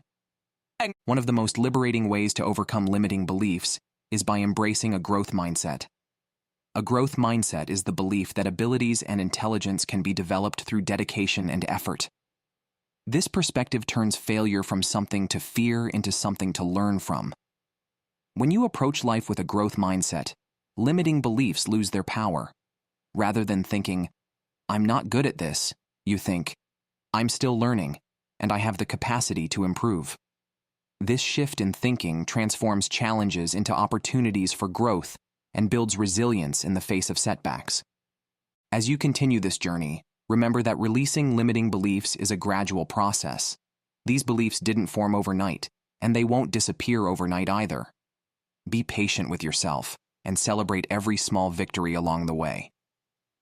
[SPEAKER 1] One of the most liberating ways to overcome limiting beliefs is by embracing a growth mindset. A growth mindset is the belief that abilities and intelligence can be developed through dedication and effort. This perspective turns failure from something to fear into something to learn from. When you approach life with a growth mindset, limiting beliefs lose their power. Rather than thinking, "I'm not good at this," you think, "I'm still learning, and I have the capacity to improve." This shift in thinking transforms challenges into opportunities for growth and builds resilience in the face of setbacks. As you continue this journey, remember that releasing limiting beliefs is a gradual process. These beliefs didn't form overnight, and they won't disappear overnight either. Be patient with yourself and celebrate every small victory along the way.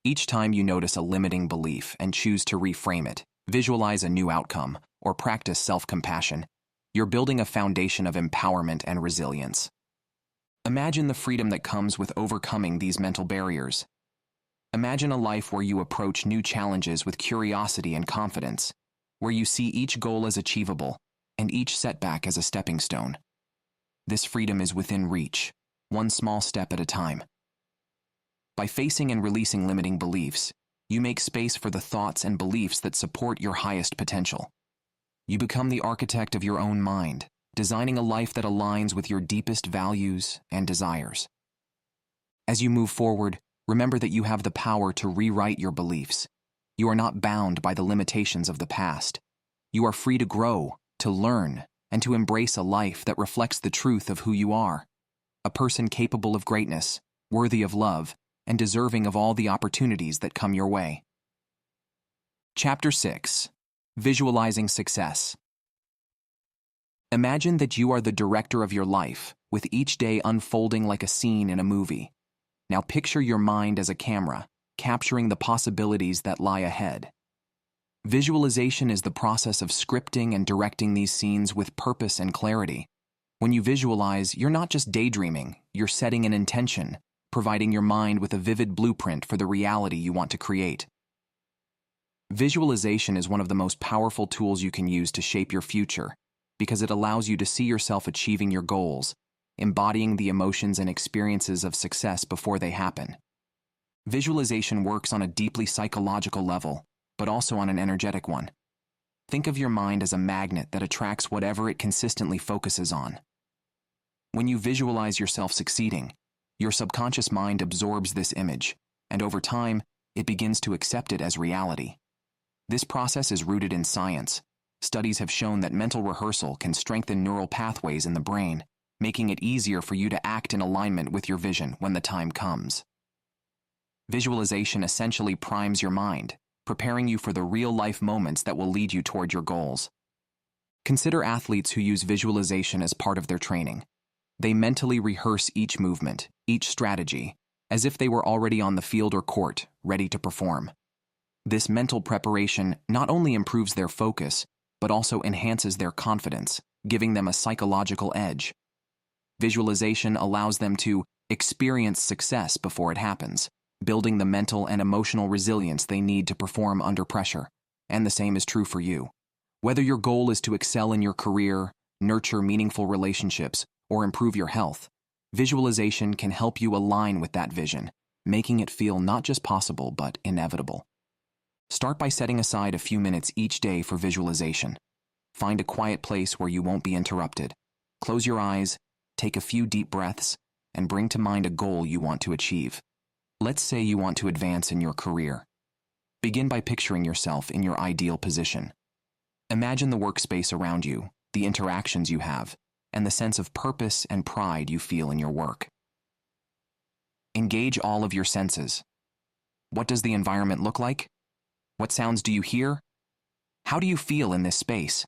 [SPEAKER 1] Each time you notice a limiting belief and choose to reframe it, visualize a new outcome, or practice self-compassion, you're building a foundation of empowerment and resilience. Imagine the freedom that comes with overcoming these mental barriers. Imagine a life where you approach new challenges with curiosity and confidence, where you see each goal as achievable and each setback as a stepping stone. This freedom is within reach, one small step at a time. By facing and releasing limiting beliefs, you make space for the thoughts and beliefs that support your highest potential. You become the architect of your own mind, designing a life that aligns with your deepest values and desires. As you move forward, remember that you have the power to rewrite your beliefs. You are not bound by the limitations of the past. You are free to grow, to learn, and to embrace a life that reflects the truth of who you are, a person capable of greatness, worthy of love, and deserving of all the opportunities that come your way. Chapter 6. Visualizing Success. Imagine that you are the director of your life, with each day unfolding like a scene in a movie. Now picture your mind as a camera, capturing the possibilities that lie ahead. Visualization is the process of scripting and directing these scenes with purpose and clarity. When you visualize, you're not just daydreaming, you're setting an intention, providing your mind with a vivid blueprint for the reality you want to create. Visualization is one of the most powerful tools you can use to shape your future, because it allows you to see yourself achieving your goals, embodying the emotions and experiences of success before they happen. Visualization works on a deeply psychological level, but also on an energetic one. Think of your mind as a magnet that attracts whatever it consistently focuses on. When you visualize yourself succeeding, your subconscious mind absorbs this image, and over time, it begins to accept it as reality. This process is rooted in science. Studies have shown that mental rehearsal can strengthen neural pathways in the brain, making it easier for you to act in alignment with your vision when the time comes. Visualization essentially primes your mind, preparing you for the real-life moments that will lead you toward your goals. Consider athletes who use visualization as part of their training. They mentally rehearse each movement, each strategy, as if they were already on the field or court, ready to perform. This mental preparation not only improves their focus, but also enhances their confidence, giving them a psychological edge. Visualization allows them to experience success before it happens, building the mental and emotional resilience they need to perform under pressure. And the same is true for you. Whether your goal is to excel in your career, nurture meaningful relationships, or improve your health, visualization can help you align with that vision, making it feel not just possible but inevitable. Start by setting aside a few minutes each day for visualization. Find a quiet place where you won't be interrupted. Close your eyes, take a few deep breaths, and bring to mind a goal you want to achieve. Let's say you want to advance in your career. Begin by picturing yourself in your ideal position. Imagine the workspace around you, the interactions you have, and the sense of purpose and pride you feel in your work. Engage all of your senses. What does the environment look like? What sounds do you hear? How do you feel in this space?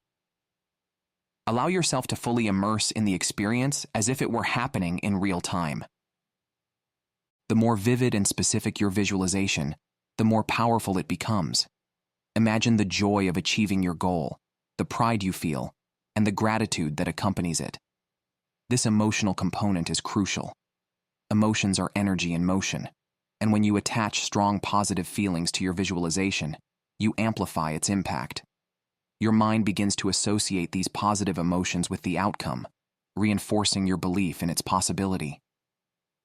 [SPEAKER 1] Allow yourself to fully immerse in the experience as if it were happening in real time. The more vivid and specific your visualization, the more powerful it becomes. Imagine the joy of achieving your goal, the pride you feel, and the gratitude that accompanies it. This emotional component is crucial. Emotions are energy in motion, and when you attach strong positive feelings to your visualization, you amplify its impact. Your mind begins to associate these positive emotions with the outcome, reinforcing your belief in its possibility.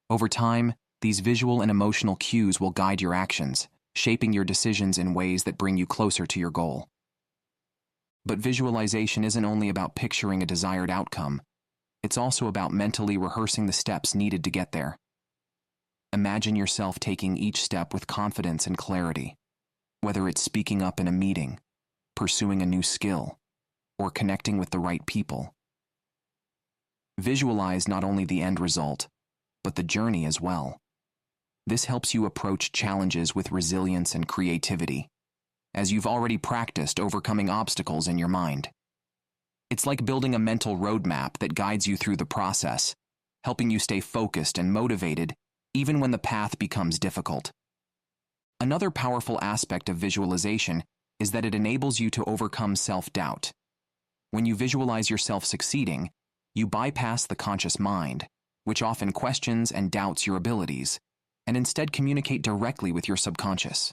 [SPEAKER 1] Over time, these visual and emotional cues will guide your actions, shaping your decisions in ways that bring you closer to your goal. But visualization isn't only about picturing a desired outcome, it's also about mentally rehearsing the steps needed to get there. Imagine yourself taking each step with confidence and clarity, whether it's speaking up in a meeting, pursuing a new skill, or connecting with the right people. Visualize not only the end result, but the journey as well. This helps you approach challenges with resilience and creativity, as you've already practiced overcoming obstacles in your mind. It's like building a mental roadmap that guides you through the process, helping you stay focused and motivated even when the path becomes difficult. Another powerful aspect of visualization is that it enables you to overcome self-doubt. When you visualize yourself succeeding, you bypass the conscious mind, which often questions and doubts your abilities, and instead communicate directly with your subconscious.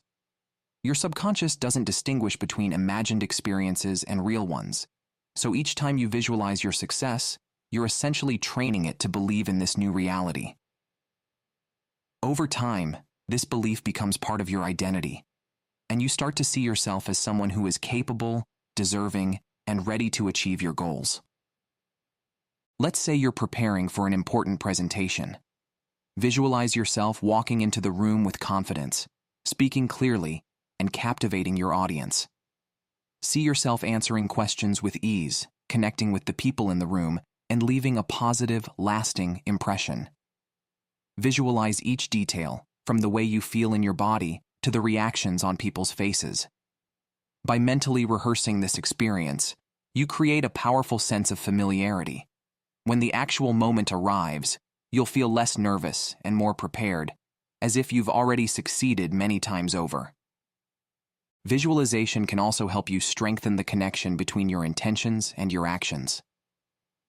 [SPEAKER 1] Your subconscious doesn't distinguish between imagined experiences and real ones, so each time you visualize your success, you're essentially training it to believe in this new reality. Over time, this belief becomes part of your identity, and you start to see yourself as someone who is capable, deserving, and ready to achieve your goals. Let's say you're preparing for an important presentation. Visualize yourself walking into the room with confidence, speaking clearly, and captivating your audience. See yourself answering questions with ease, connecting with the people in the room, and leaving a positive, lasting impression. Visualize each detail, from the way you feel in your body to the reactions on people's faces. By mentally rehearsing this experience, you create a powerful sense of familiarity. When the actual moment arrives, you'll feel less nervous and more prepared, as if you've already succeeded many times over. Visualization can also help you strengthen the connection between your intentions and your actions.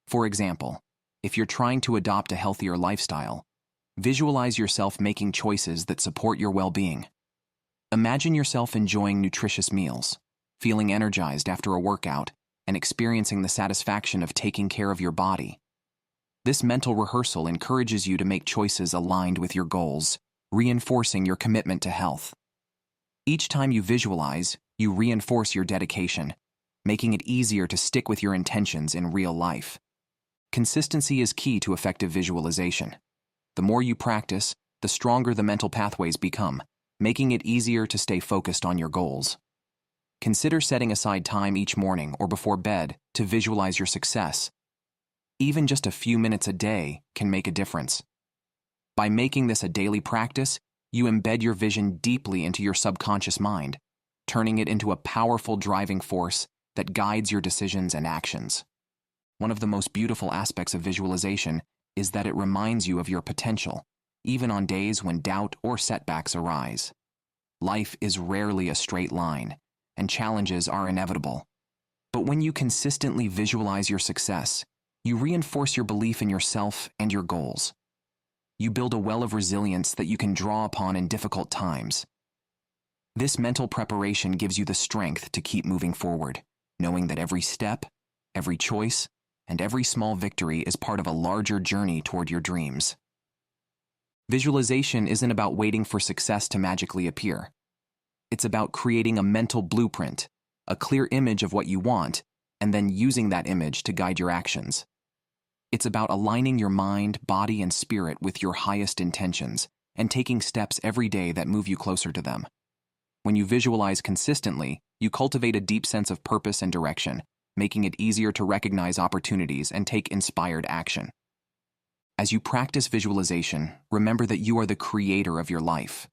[SPEAKER 1] For example, if you're trying to adopt a healthier lifestyle, visualize yourself making choices that support your well-being. Imagine yourself enjoying nutritious meals, feeling energized after a workout, and experiencing the satisfaction of taking care of your body. This mental rehearsal encourages you to make choices aligned with your goals, reinforcing your commitment to health. Each time you visualize, you reinforce your dedication, making it easier to stick with your intentions in real life. Consistency is key to effective visualization. The more you practice, the stronger the mental pathways become, making it easier to stay focused on your goals. Consider setting aside time each morning or before bed to visualize your success. Even just a few minutes a day can make a difference. By making this a daily practice, you embed your vision deeply into your subconscious mind, turning it into a powerful driving force that guides your decisions and actions. One of the most beautiful aspects of visualization is that it reminds you of your potential, even on days when doubt or setbacks arise. Life is rarely a straight line, and challenges are inevitable. But when you consistently visualize your success, you reinforce your belief in yourself and your goals. You build a well of resilience that you can draw upon in difficult times. This mental preparation gives you the strength to keep moving forward, knowing that every step, every choice, and every small victory is part of a larger journey toward your dreams. Visualization isn't about waiting for success to magically appear. It's about creating a mental blueprint, a clear image of what you want, and then using that image to guide your actions. It's about aligning your mind, body, and spirit with your highest intentions and taking steps every day that move you closer to them. When you visualize consistently, you cultivate a deep sense of purpose and direction, making it easier to recognize opportunities and take inspired action. As you practice visualization, remember that you are the creator of your life.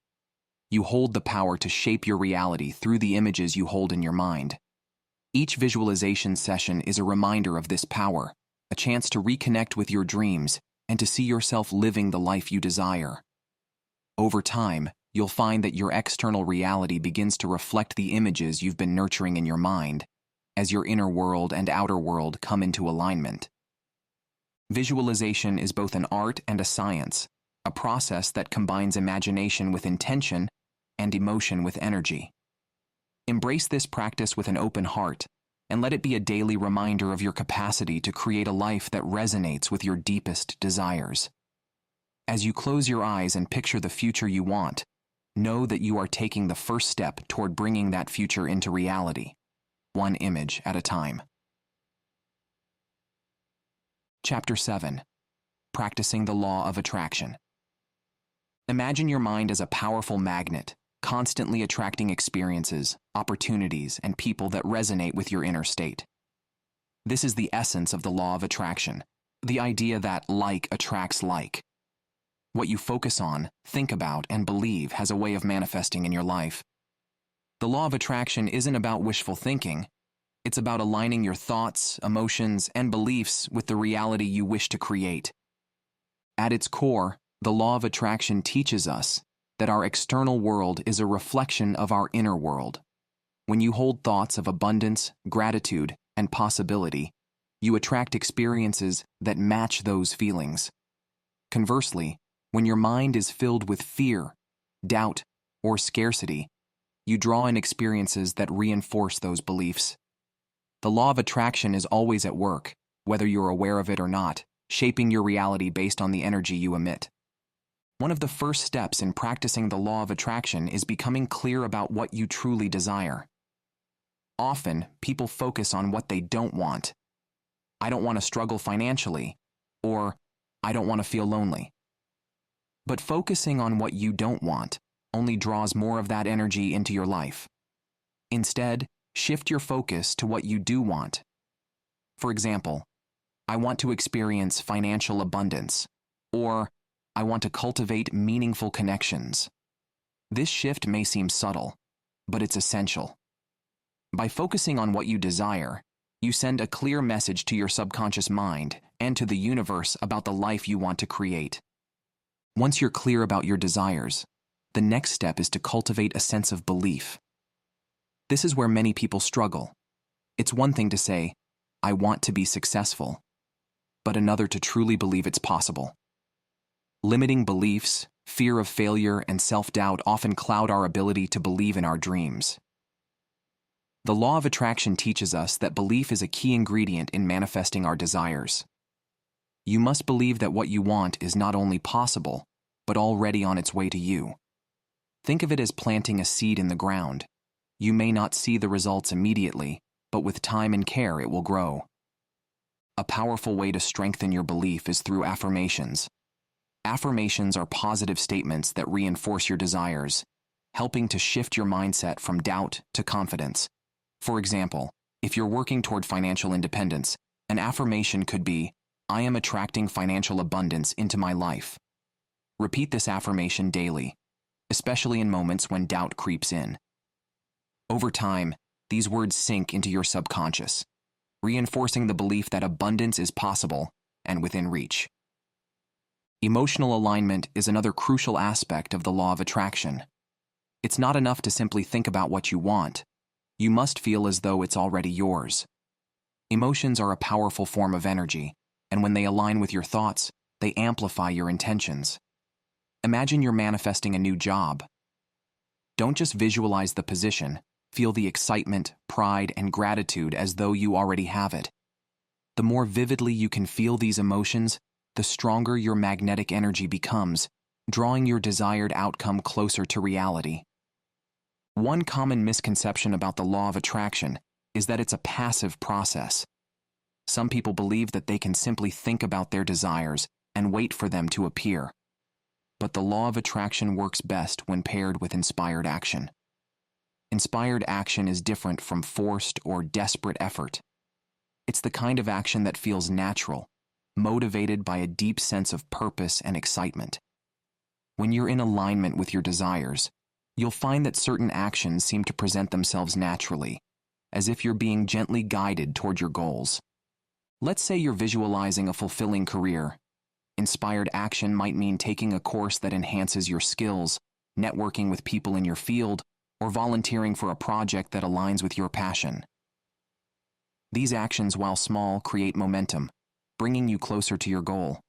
[SPEAKER 1] You hold the power to shape your reality through the images you hold in your mind. Each visualization session is a reminder of this power, a chance to reconnect with your dreams and to see yourself living the life you desire. Over time, you'll find that your external reality begins to reflect the images you've been nurturing in your mind, as your inner world and outer world come into alignment. Visualization is both an art and a science, a process that combines imagination with intention and emotion with energy. Embrace this practice with an open heart, and let it be a daily reminder of your capacity to create a life that resonates with your deepest desires. As you close your eyes and picture the future you want, know that you are taking the first step toward bringing that future into reality, one image at a time. Chapter 7. Practicing the Law of Attraction. Imagine your mind as a powerful magnet, constantly attracting experiences, opportunities, and people that resonate with your inner state. This is the essence of the law of attraction, the idea that like attracts like. What you focus on, think about, and believe has a way of manifesting in your life. The law of attraction isn't about wishful thinking. It's about aligning your thoughts, emotions, and beliefs with the reality you wish to create. At its core, the law of attraction teaches us that our external world is a reflection of our inner world. When you hold thoughts of abundance, gratitude, and possibility, you attract experiences that match those feelings. Conversely, when your mind is filled with fear, doubt, or scarcity, you draw in experiences that reinforce those beliefs. The law of attraction is always at work, whether you're aware of it or not, shaping your reality based on the energy you emit. One of the first steps in practicing the law of attraction is becoming clear about what you truly desire. Often, people focus on what they don't want. I don't want to struggle financially, or I don't want to feel lonely. But focusing on what you don't want only draws more of that energy into your life. Instead, shift your focus to what you do want. For example, I want to experience financial abundance, or I want to cultivate meaningful connections. This shift may seem subtle, but it's essential. By focusing on what you desire, you send a clear message to your subconscious mind and to the universe about the life you want to create. Once you're clear about your desires, the next step is to cultivate a sense of belief. This is where many people struggle. It's one thing to say, I want to be successful, but another to truly believe it's possible. Limiting beliefs, fear of failure, and self-doubt often cloud our ability to believe in our dreams. The law of attraction teaches us that belief is a key ingredient in manifesting our desires. You must believe that what you want is not only possible, but already on its way to you. Think of it as planting a seed in the ground. You may not see the results immediately, but with time and care it will grow. A powerful way to strengthen your belief is through affirmations. Affirmations are positive statements that reinforce your desires, helping to shift your mindset from doubt to confidence. For example, if you're working toward financial independence, an affirmation could be, "I am attracting financial abundance into my life." Repeat this affirmation daily, especially in moments when doubt creeps in. Over time, these words sink into your subconscious, reinforcing the belief that abundance is possible and within reach. Emotional alignment is another crucial aspect of the law of attraction. It's not enough to simply think about what you want. You must feel as though it's already yours. Emotions are a powerful form of energy, and when they align with your thoughts, they amplify your intentions. Imagine you're manifesting a new job. Don't just visualize the position, feel the excitement, pride, and gratitude as though you already have it. The more vividly you can feel these emotions, the stronger your magnetic energy becomes, drawing your desired outcome closer to reality. One common misconception about the law of attraction is that it's a passive process. Some people believe that they can simply think about their desires and wait for them to appear. But the law of attraction works best when paired with inspired action. Inspired action is different from forced or desperate effort. It's the kind of action that feels natural, motivated by a deep sense of purpose and excitement. When you're in alignment with your desires, you'll find that certain actions seem to present themselves naturally, as if you're being gently guided toward your goals. Let's say you're visualizing a fulfilling career. Inspired action might mean taking a course that enhances your skills, networking with people in your field, or volunteering for a project that aligns with your passion. These actions, while small, create momentum, bringing you closer to your goal.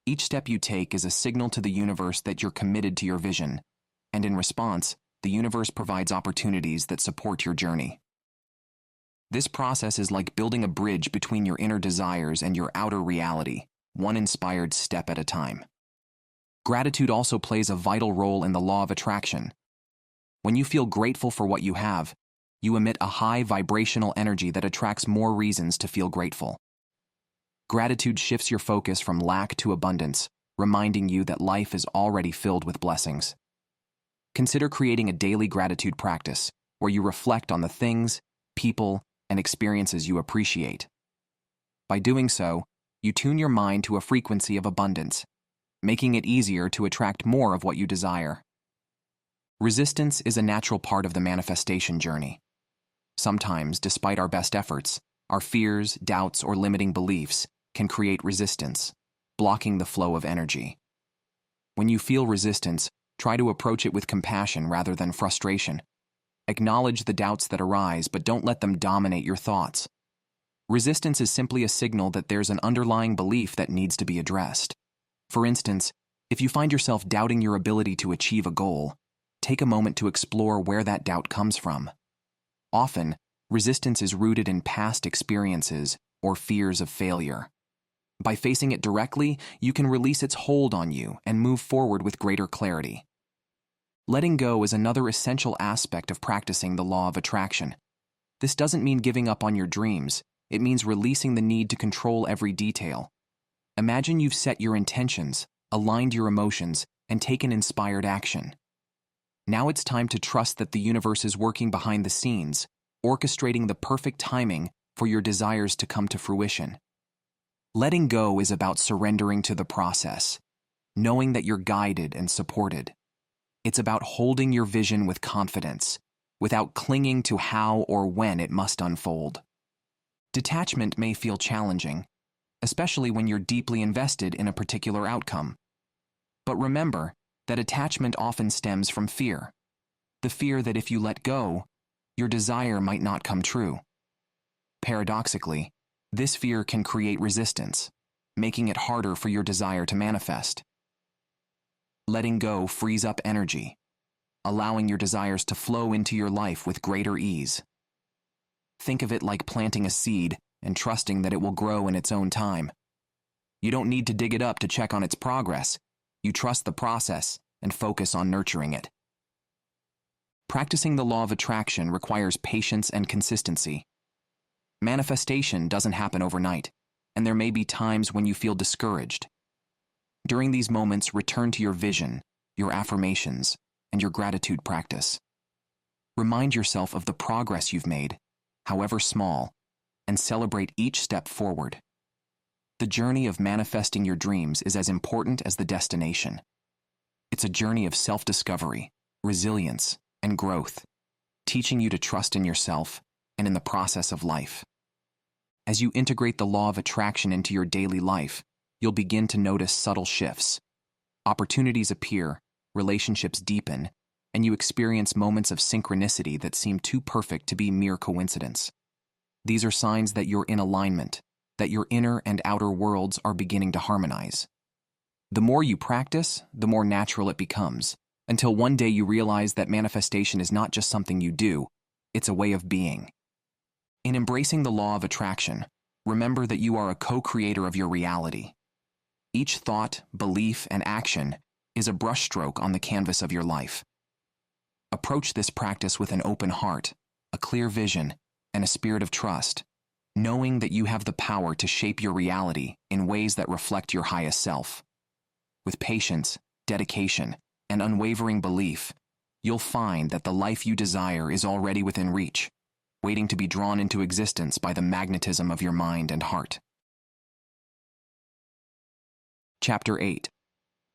[SPEAKER 1] Each step you take is a signal to the universe that you're committed to your vision, and in response, the universe provides opportunities that support your journey. This process is like building a bridge between your inner desires and your outer reality, one inspired step at a time. Gratitude also plays a vital role in the law of attraction. When you feel grateful for what you have, you emit a high vibrational energy that attracts more reasons to feel grateful. Gratitude shifts your focus from lack to abundance, reminding you that life is already filled with blessings. Consider creating a daily gratitude practice where you reflect on the things, people, and experiences you appreciate. By doing so, you tune your mind to a frequency of abundance, making it easier to attract more of what you desire. Resistance is a natural part of the manifestation journey. Sometimes, despite our best efforts, our fears, doubts, or limiting beliefs can create resistance, blocking the flow of energy. When you feel resistance, try to approach it with compassion rather than frustration. Acknowledge the doubts that arise, but don't let them dominate your thoughts. Resistance is simply a signal that there's an underlying belief that needs to be addressed. For instance, if you find yourself doubting your ability to achieve a goal, take a moment to explore where that doubt comes from. Often, resistance is rooted in past experiences or fears of failure. By facing it directly, you can release its hold on you and move forward with greater clarity. Letting go is another essential aspect of practicing the law of attraction. This doesn't mean giving up on your dreams. It means releasing the need to control every detail. Imagine you've set your intentions, aligned your emotions, and taken inspired action. Now it's time to trust that the universe is working behind the scenes, orchestrating the perfect timing for your desires to come to fruition. Letting go is about surrendering to the process, knowing that you're guided and supported. It's about holding your vision with confidence, without clinging to how or when it must unfold. Detachment may feel challenging, especially when you're deeply invested in a particular outcome. But remember that attachment often stems from fear. The fear that if you let go, your desire might not come true. Paradoxically, this fear can create resistance, making it harder for your desire to manifest. Letting go frees up energy, allowing your desires to flow into your life with greater ease. Think of it like planting a seed and trusting that it will grow in its own time. You don't need to dig it up to check on its progress. You trust the process and focus on nurturing it. Practicing the law of attraction requires patience and consistency. Manifestation doesn't happen overnight, and there may be times when you feel discouraged. During these moments, return to your vision, your affirmations, and your gratitude practice. Remind yourself of the progress you've made, however small, and celebrate each step forward. The journey of manifesting your dreams is as important as the destination. It's a journey of self-discovery, resilience, and growth, teaching you to trust in yourself and in the process of life. As you integrate the law of attraction into your daily life, you'll begin to notice subtle shifts. Opportunities appear, relationships deepen, and you experience moments of synchronicity that seem too perfect to be mere coincidence. These are signs that you're in alignment, that your inner and outer worlds are beginning to harmonize. The more you practice, the more natural it becomes, until one day you realize that manifestation is not just something you do, it's a way of being. In embracing the law of attraction, remember that you are a co-creator of your reality. Each thought, belief, and action is a brushstroke on the canvas of your life. Approach this practice with an open heart, a clear vision, and a spirit of trust, knowing that you have the power to shape your reality in ways that reflect your highest self. With patience, dedication, and unwavering belief, you'll find that the life you desire is already within reach, waiting to be drawn into existence by the magnetism of your mind and heart. Chapter 8.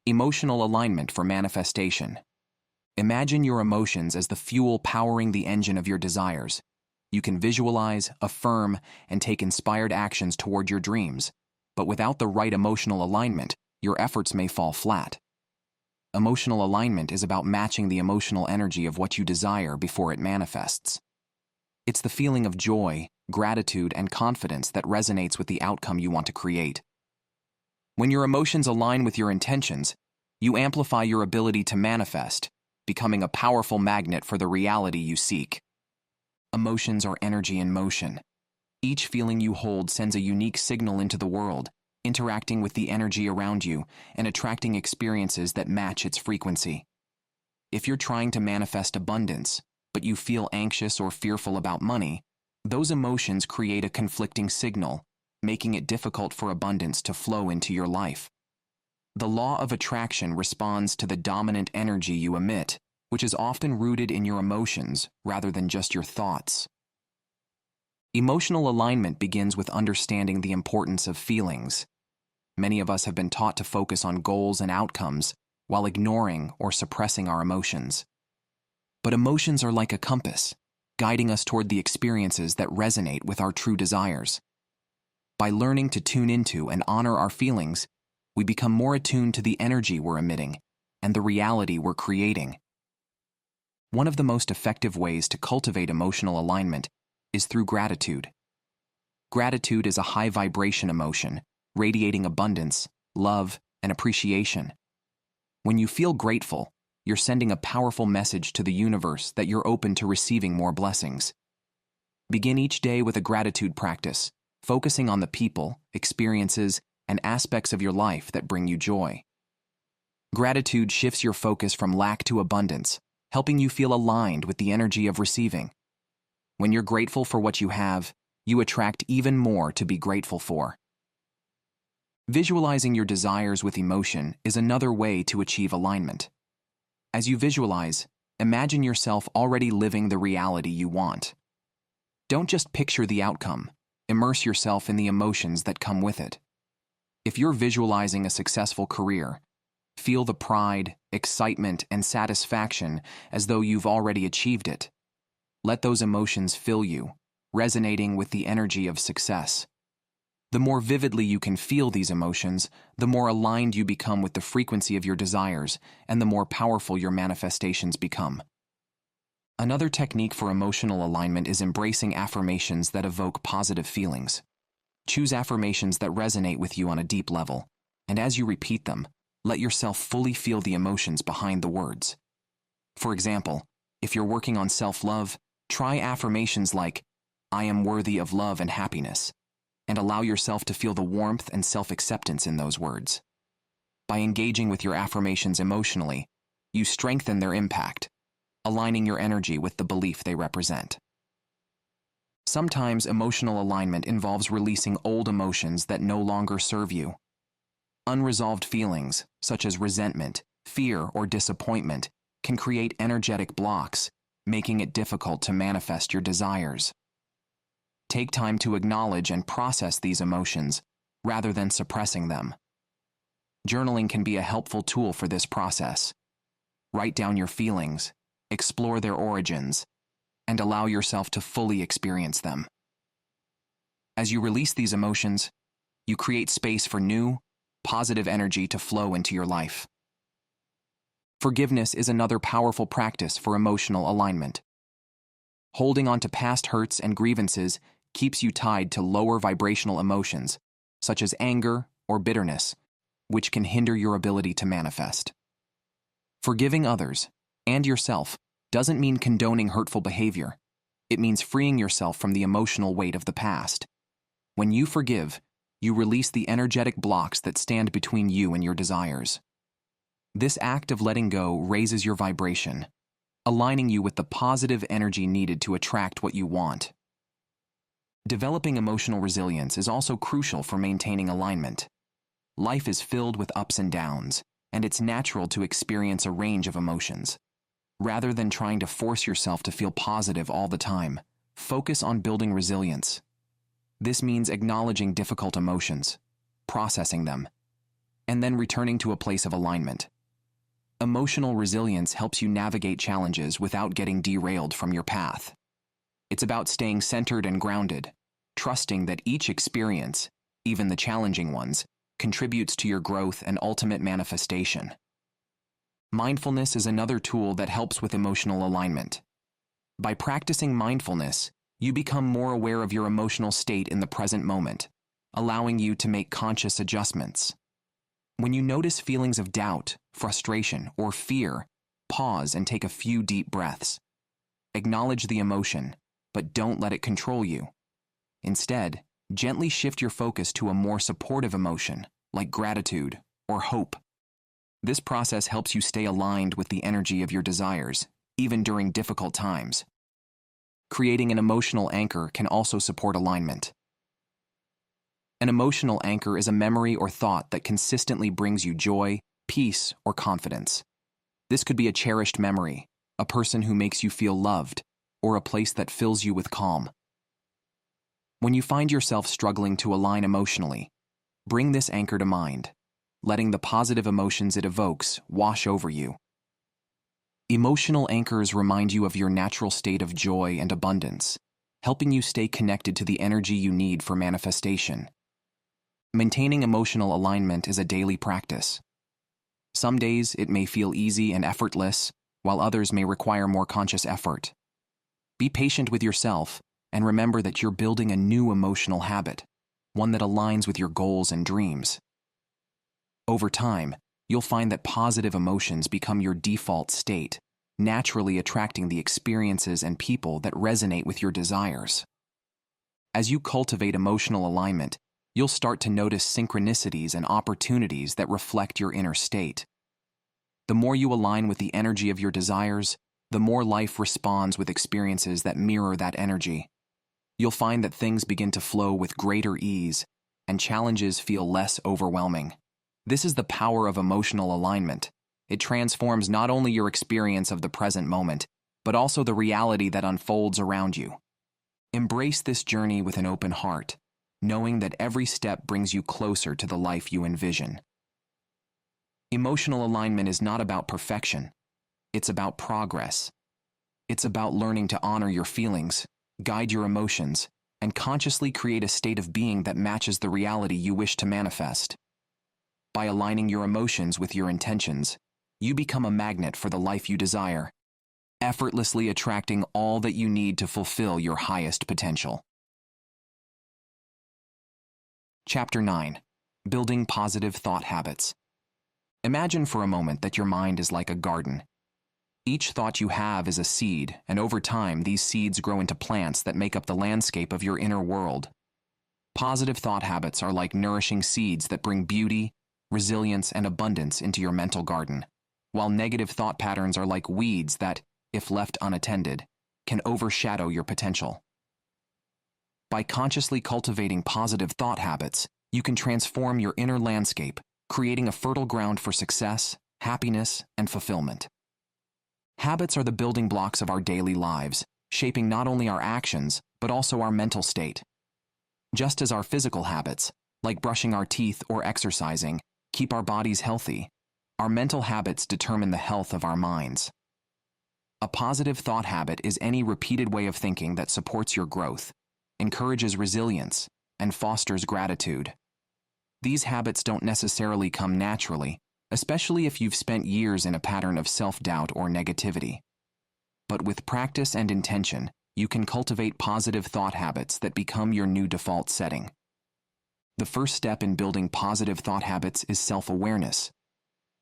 [SPEAKER 1] Emotional Alignment for Manifestation. Imagine your emotions as the fuel powering the engine of your desires. You can visualize, affirm, and take inspired actions toward your dreams, but without the right emotional alignment, your efforts may fall flat. Emotional alignment is about matching the emotional energy of what you desire before it manifests. It's the feeling of joy, gratitude, and confidence that resonates with the outcome you want to create. When your emotions align with your intentions, you amplify your ability to manifest, becoming a powerful magnet for the reality you seek. Emotions are energy in motion. Each feeling you hold sends a unique signal into the world, interacting with the energy around you and attracting experiences that match its frequency. If you're trying to manifest abundance, but you feel anxious or fearful about money, those emotions create a conflicting signal, making it difficult for abundance to flow into your life. The law of attraction responds to the dominant energy you emit, which is often rooted in your emotions rather than just your thoughts. Emotional alignment begins with understanding the importance of feelings. Many of us have been taught to focus on goals and outcomes while ignoring or suppressing our emotions. But emotions are like a compass, guiding us toward the experiences that resonate with our true desires. By learning to tune into and honor our feelings, we become more attuned to the energy we're emitting and the reality we're creating. One of the most effective ways to cultivate emotional alignment is through gratitude. Gratitude is a high-vibration emotion, radiating abundance, love, and appreciation. When you feel grateful, you're sending a powerful message to the universe that you're open to receiving more blessings. Begin each day with a gratitude practice, focusing on the people, experiences, and aspects of your life that bring you joy. Gratitude shifts your focus from lack to abundance, helping you feel aligned with the energy of receiving. When you're grateful for what you have, you attract even more to be grateful for. Visualizing your desires with emotion is another way to achieve alignment. As you visualize, imagine yourself already living the reality you want. Don't just picture the outcome, immerse yourself in the emotions that come with it. If you're visualizing a successful career, feel the pride, excitement, and satisfaction as though you've already achieved it. Let those emotions fill you, resonating with the energy of success. The more vividly you can feel these emotions, the more aligned you become with the frequency of your desires, and the more powerful your manifestations become. Another technique for emotional alignment is embracing affirmations that evoke positive feelings. Choose affirmations that resonate with you on a deep level, and as you repeat them, let yourself fully feel the emotions behind the words. For example, if you're working on self-love, try affirmations like, "I am worthy of love and happiness," and allow yourself to feel the warmth and self-acceptance in those words. By engaging with your affirmations emotionally, you strengthen their impact, aligning your energy with the belief they represent. Sometimes emotional alignment involves releasing old emotions that no longer serve you. Unresolved feelings, such as resentment, fear, or disappointment, can create energetic blocks, making it difficult to manifest your desires. Take time to acknowledge and process these emotions, rather than suppressing them. Journaling can be a helpful tool for this process. Write down your feelings, explore their origins, and allow yourself to fully experience them. As you release these emotions, you create space for new, positive energy to flow into your life. Forgiveness is another powerful practice for emotional alignment. Holding on to past hurts and grievances keeps you tied to lower vibrational emotions, such as anger or bitterness, which can hinder your ability to manifest. Forgiving others, and yourself, doesn't mean condoning hurtful behavior. It means freeing yourself from the emotional weight of the past. When you forgive, you release the energetic blocks that stand between you and your desires. This act of letting go raises your vibration, aligning you with the positive energy needed to attract what you want. Developing emotional resilience is also crucial for maintaining alignment. Life is filled with ups and downs, and it's natural to experience a range of emotions. Rather than trying to force yourself to feel positive all the time, focus on building resilience. This means acknowledging difficult emotions, processing them, and then returning to a place of alignment. Emotional resilience helps you navigate challenges without getting derailed from your path. It's about staying centered and grounded, trusting that each experience, even the challenging ones, contributes to your growth and ultimate manifestation. Mindfulness is another tool that helps with emotional alignment. By practicing mindfulness, you become more aware of your emotional state in the present moment, allowing you to make conscious adjustments. When you notice feelings of doubt, frustration, or fear, pause and take a few deep breaths. Acknowledge the emotion, but don't let it control you. Instead, gently shift your focus to a more supportive emotion, like gratitude or hope. This process helps you stay aligned with the energy of your desires, even during difficult times. Creating an emotional anchor can also support alignment. An emotional anchor is a memory or thought that consistently brings you joy, peace, or confidence. This could be a cherished memory, a person who makes you feel loved, or a place that fills you with calm. When you find yourself struggling to align emotionally, bring this anchor to mind, letting the positive emotions it evokes wash over you. Emotional anchors remind you of your natural state of joy and abundance, helping you stay connected to the energy you need for manifestation. Maintaining emotional alignment is a daily practice. Some days it may feel easy and effortless, while others may require more conscious effort. Be patient with yourself and remember that you're building a new emotional habit, one that aligns with your goals and dreams. Over time, you'll find that positive emotions become your default state, naturally attracting the experiences and people that resonate with your desires. As you cultivate emotional alignment, you'll start to notice synchronicities and opportunities that reflect your inner state. The more you align with the energy of your desires, the more life responds with experiences that mirror that energy. You'll find that things begin to flow with greater ease, and challenges feel less overwhelming. This is the power of emotional alignment. It transforms not only your experience of the present moment, but also the reality that unfolds around you. Embrace this journey with an open heart, knowing that every step brings you closer to the life you envision. Emotional alignment is not about perfection. It's about progress. It's about learning to honor your feelings, guide your emotions, and consciously create a state of being that matches the reality you wish to manifest. By aligning your emotions with your intentions, you become a magnet for the life you desire, effortlessly attracting all that you need to fulfill your highest potential. Chapter 9. Building Positive Thought Habits. Imagine for a moment that your mind is like a garden. Each thought you have is a seed, and over time, these seeds grow into plants that make up the landscape of your inner world. Positive thought habits are like nourishing seeds that bring beauty, resilience, and abundance into your mental garden, while negative thought patterns are like weeds that, if left unattended, can overshadow your potential. By consciously cultivating positive thought habits, you can transform your inner landscape, creating a fertile ground for success, happiness, and fulfillment. Habits are the building blocks of our daily lives, shaping not only our actions, but also our mental state. Just as our physical habits, like brushing our teeth or exercising, keep our bodies healthy, our mental habits determine the health of our minds. A positive thought habit is any repeated way of thinking that supports your growth, encourages resilience, and fosters gratitude. These habits don't necessarily come naturally, especially if you've spent years in a pattern of self-doubt or negativity. But with practice and intention, you can cultivate positive thought habits that become your new default setting. The first step in building positive thought habits is self-awareness.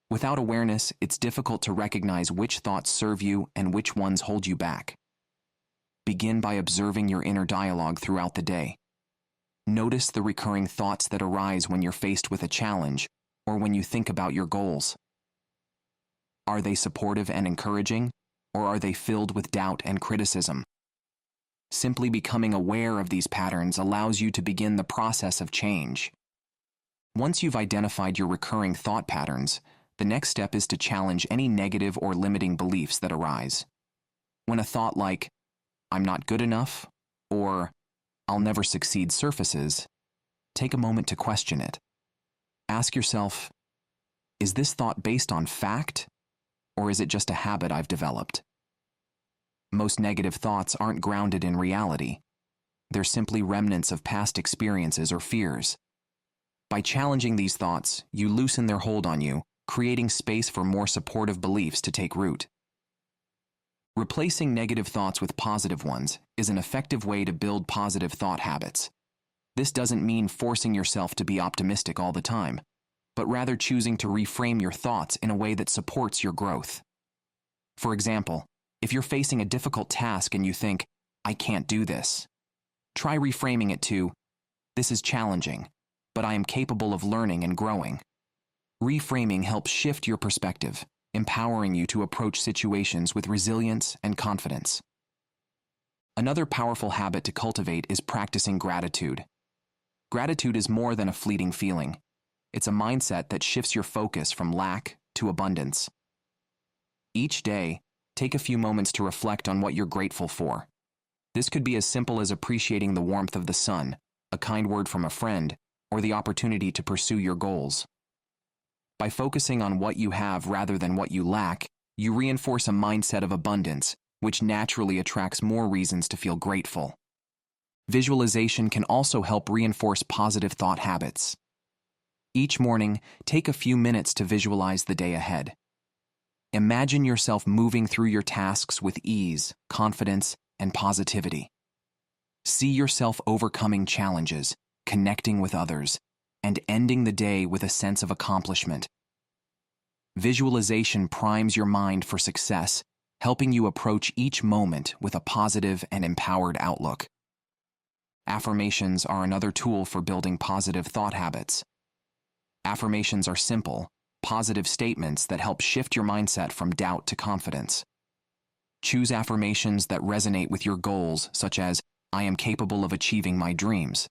[SPEAKER 1] Without awareness, it's difficult to recognize which thoughts serve you and which ones hold you back. Begin by observing your inner dialogue throughout the day. Notice the recurring thoughts that arise when you're faced with a challenge or when you think about your goals. Are they supportive and encouraging, or are they filled with doubt and criticism? Simply becoming aware of these patterns allows you to begin the process of change. Once you've identified your recurring thought patterns, the next step is to challenge any negative or limiting beliefs that arise. When a thought like, "I'm not good enough," or "I'll never succeed" surfaces, take a moment to question it. Ask yourself, is this thought based on fact, or is it just a habit I've developed? Most negative thoughts aren't grounded in reality. They're simply remnants of past experiences or fears. By challenging these thoughts, you loosen their hold on you, creating space for more supportive beliefs to take root. Replacing negative thoughts with positive ones is an effective way to build positive thought habits. This doesn't mean forcing yourself to be optimistic all the time, but rather choosing to reframe your thoughts in a way that supports your growth. For example, if you're facing a difficult task and you think, "I can't do this," try reframing it to, "This is challenging, but I am capable of learning and growing." Reframing helps shift your perspective, empowering you to approach situations with resilience and confidence. Another powerful habit to cultivate is practicing gratitude. Gratitude is more than a fleeting feeling. It's a mindset that shifts your focus from lack to abundance. Each day, take a few moments to reflect on what you're grateful for. This could be as simple as appreciating the warmth of the sun, a kind word from a friend, or the opportunity to pursue your goals. By focusing on what you have rather than what you lack, you reinforce a mindset of abundance, which naturally attracts more reasons to feel grateful. Visualization can also help reinforce positive thought habits. Each morning, take a few minutes to visualize the day ahead. Imagine yourself moving through your tasks with ease, confidence, and positivity. See yourself overcoming challenges, connecting with others, and ending the day with a sense of accomplishment. Visualization primes your mind for success, helping you approach each moment with a positive and empowered outlook. Affirmations are another tool for building positive thought habits. Affirmations are simple, positive statements that help shift your mindset from doubt to confidence. Choose affirmations that resonate with your goals, such as, "I am capable of achieving my dreams,"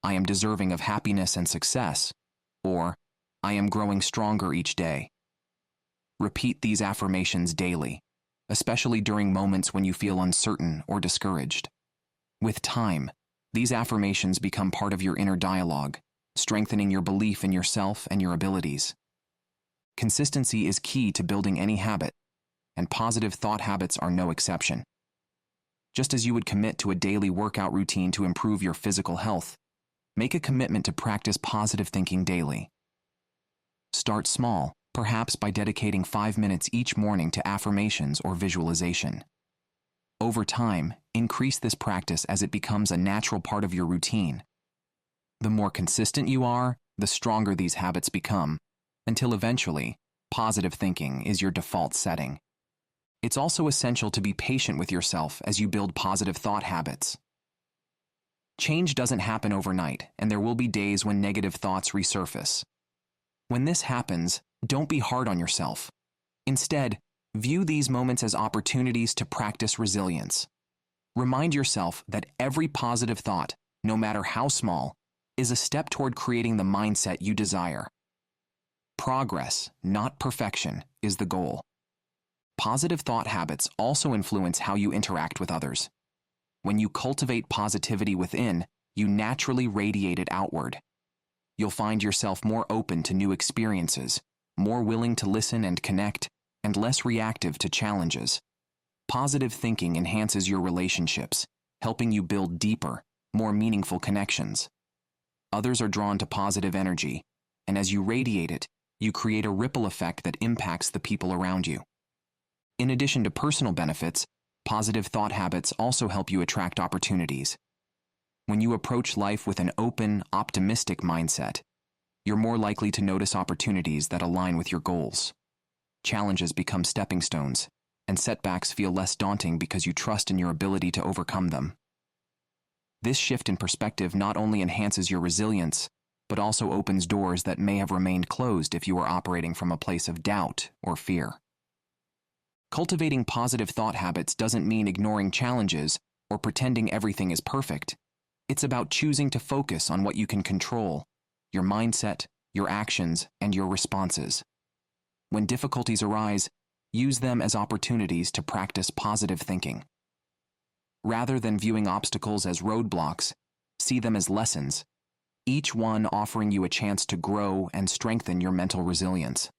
[SPEAKER 1] "I am deserving of happiness and success," or "I am growing stronger each day." Repeat these affirmations daily, especially during moments when you feel uncertain or discouraged. With time, these affirmations become part of your inner dialogue, strengthening your belief in yourself and your abilities. Consistency is key to building any habit, and positive thought habits are no exception. Just as you would commit to a daily workout routine to improve your physical health, make a commitment to practice positive thinking daily. Start small, perhaps by dedicating 5 minutes each morning to affirmations or visualization. Over time, increase this practice as it becomes a natural part of your routine. The more consistent you are, the stronger these habits become, until eventually, positive thinking is your default setting. It's also essential to be patient with yourself as you build positive thought habits. Change doesn't happen overnight, and there will be days when negative thoughts resurface. When this happens, don't be hard on yourself. Instead, view these moments as opportunities to practice resilience. Remind yourself that every positive thought, no matter how small, is a step toward creating the mindset you desire. Progress, not perfection, is the goal. Positive thought habits also influence how you interact with others. When you cultivate positivity within, you naturally radiate it outward. You'll find yourself more open to new experiences, more willing to listen and connect, and less reactive to challenges. Positive thinking enhances your relationships, helping you build deeper, more meaningful connections. Others are drawn to positive energy, and as you radiate it, you create a ripple effect that impacts the people around you. In addition to personal benefits, positive thought habits also help you attract opportunities. When you approach life with an open, optimistic mindset, you're more likely to notice opportunities that align with your goals. Challenges become stepping stones, and setbacks feel less daunting because you trust in your ability to overcome them. This shift in perspective not only enhances your resilience, but also opens doors that may have remained closed if you were operating from a place of doubt or fear. Cultivating positive thought habits doesn't mean ignoring challenges or pretending everything is perfect. It's about choosing to focus on what you can control, your mindset, your actions, and your responses. When difficulties arise, use them as opportunities to practice positive thinking. Rather than viewing obstacles as roadblocks, see them as lessons, each one offering you a chance to grow and strengthen your mental resilience.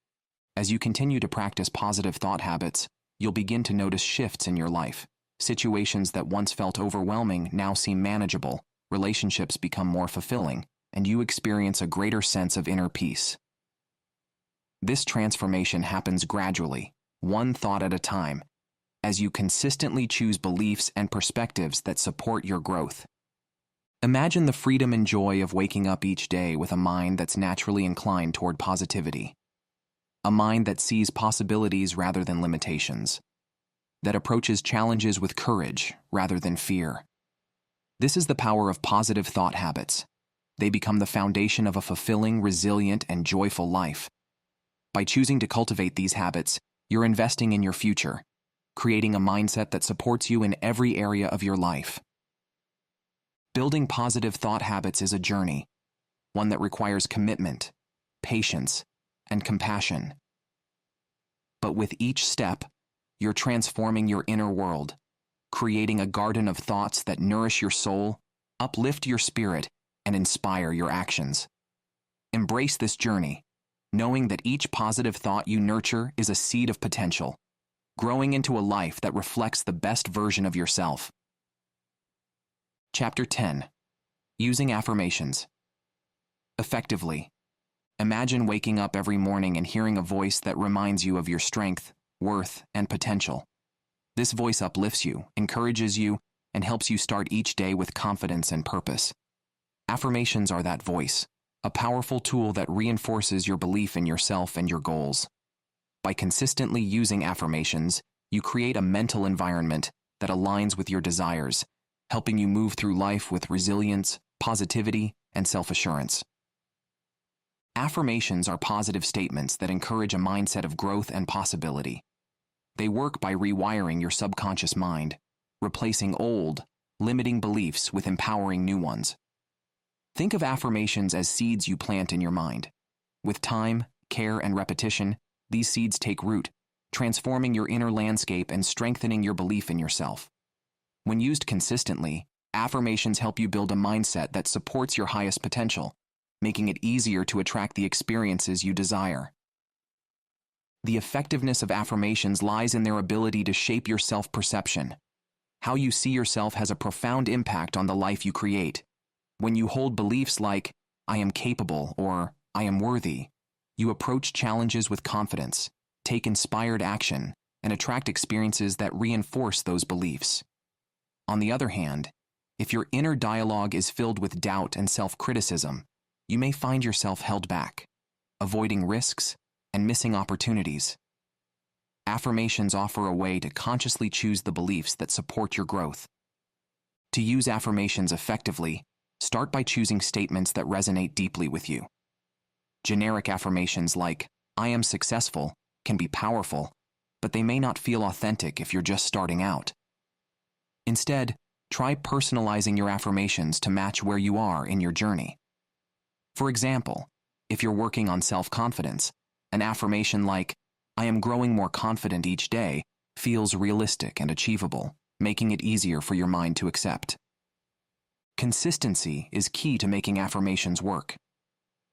[SPEAKER 1] As you continue to practice positive thought habits, you'll begin to notice shifts in your life. Situations that once felt overwhelming now seem manageable, relationships become more fulfilling, and you experience a greater sense of inner peace. This transformation happens gradually, one thought at a time, as you consistently choose beliefs and perspectives that support your growth. Imagine the freedom and joy of waking up each day with a mind that's naturally inclined toward positivity. A mind that sees possibilities rather than limitations, that approaches challenges with courage rather than fear. This is the power of positive thought habits. They become the foundation of a fulfilling, resilient, and joyful life. By choosing to cultivate these habits, you're investing in your future, creating a mindset that supports you in every area of your life. Building positive thought habits is a journey, one that requires commitment, patience, and compassion. But with each step, you're transforming your inner world, creating a garden of thoughts that nourish your soul, uplift your spirit, and inspire your actions. Embrace this journey, knowing that each positive thought you nurture is a seed of potential, growing into a life that reflects the best version of yourself. Chapter 10. Using affirmations. Effectively. Imagine waking up every morning and hearing a voice that reminds you of your strength, worth, and potential. This voice uplifts you, encourages you, and helps you start each day with confidence and purpose. Affirmations are that voice, a powerful tool that reinforces your belief in yourself and your goals. By consistently using affirmations, you create a mental environment that aligns with your desires, helping you move through life with resilience, positivity, and self-assurance. Affirmations are positive statements that encourage a mindset of growth and possibility. They work by rewiring your subconscious mind, replacing old, limiting beliefs with empowering new ones. Think of affirmations as seeds you plant in your mind. With time, care, and repetition, these seeds take root, transforming your inner landscape and strengthening your belief in yourself. When used consistently, affirmations help you build a mindset that supports your highest potential, making it easier to attract the experiences you desire. The effectiveness of affirmations lies in their ability to shape your self-perception. How you see yourself has a profound impact on the life you create. When you hold beliefs like, "I am capable" or "I am worthy," you approach challenges with confidence, take inspired action, and attract experiences that reinforce those beliefs. On the other hand, if your inner dialogue is filled with doubt and self-criticism, you may find yourself held back, avoiding risks, and missing opportunities. Affirmations offer a way to consciously choose the beliefs that support your growth. To use affirmations effectively, start by choosing statements that resonate deeply with you. Generic affirmations like, I am successful, can be powerful, but they may not feel authentic if you're just starting out. Instead, try personalizing your affirmations to match where you are in your journey. For example, if you're working on self-confidence, an affirmation like, I am growing more confident each day, feels realistic and achievable, making it easier for your mind to accept. Consistency is key to making affirmations work.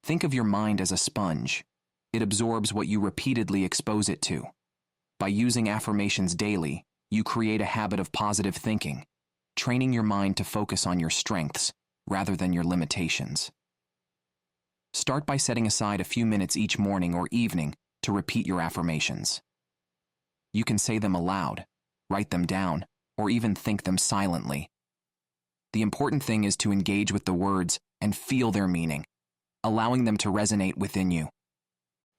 [SPEAKER 1] Think of your mind as a sponge. It absorbs what you repeatedly expose it to. By using affirmations daily, you create a habit of positive thinking, training your mind to focus on your strengths rather than your limitations. Start by setting aside a few minutes each morning or evening to repeat your affirmations. You can say them aloud, write them down, or even think them silently. The important thing is to engage with the words and feel their meaning, allowing them to resonate within you.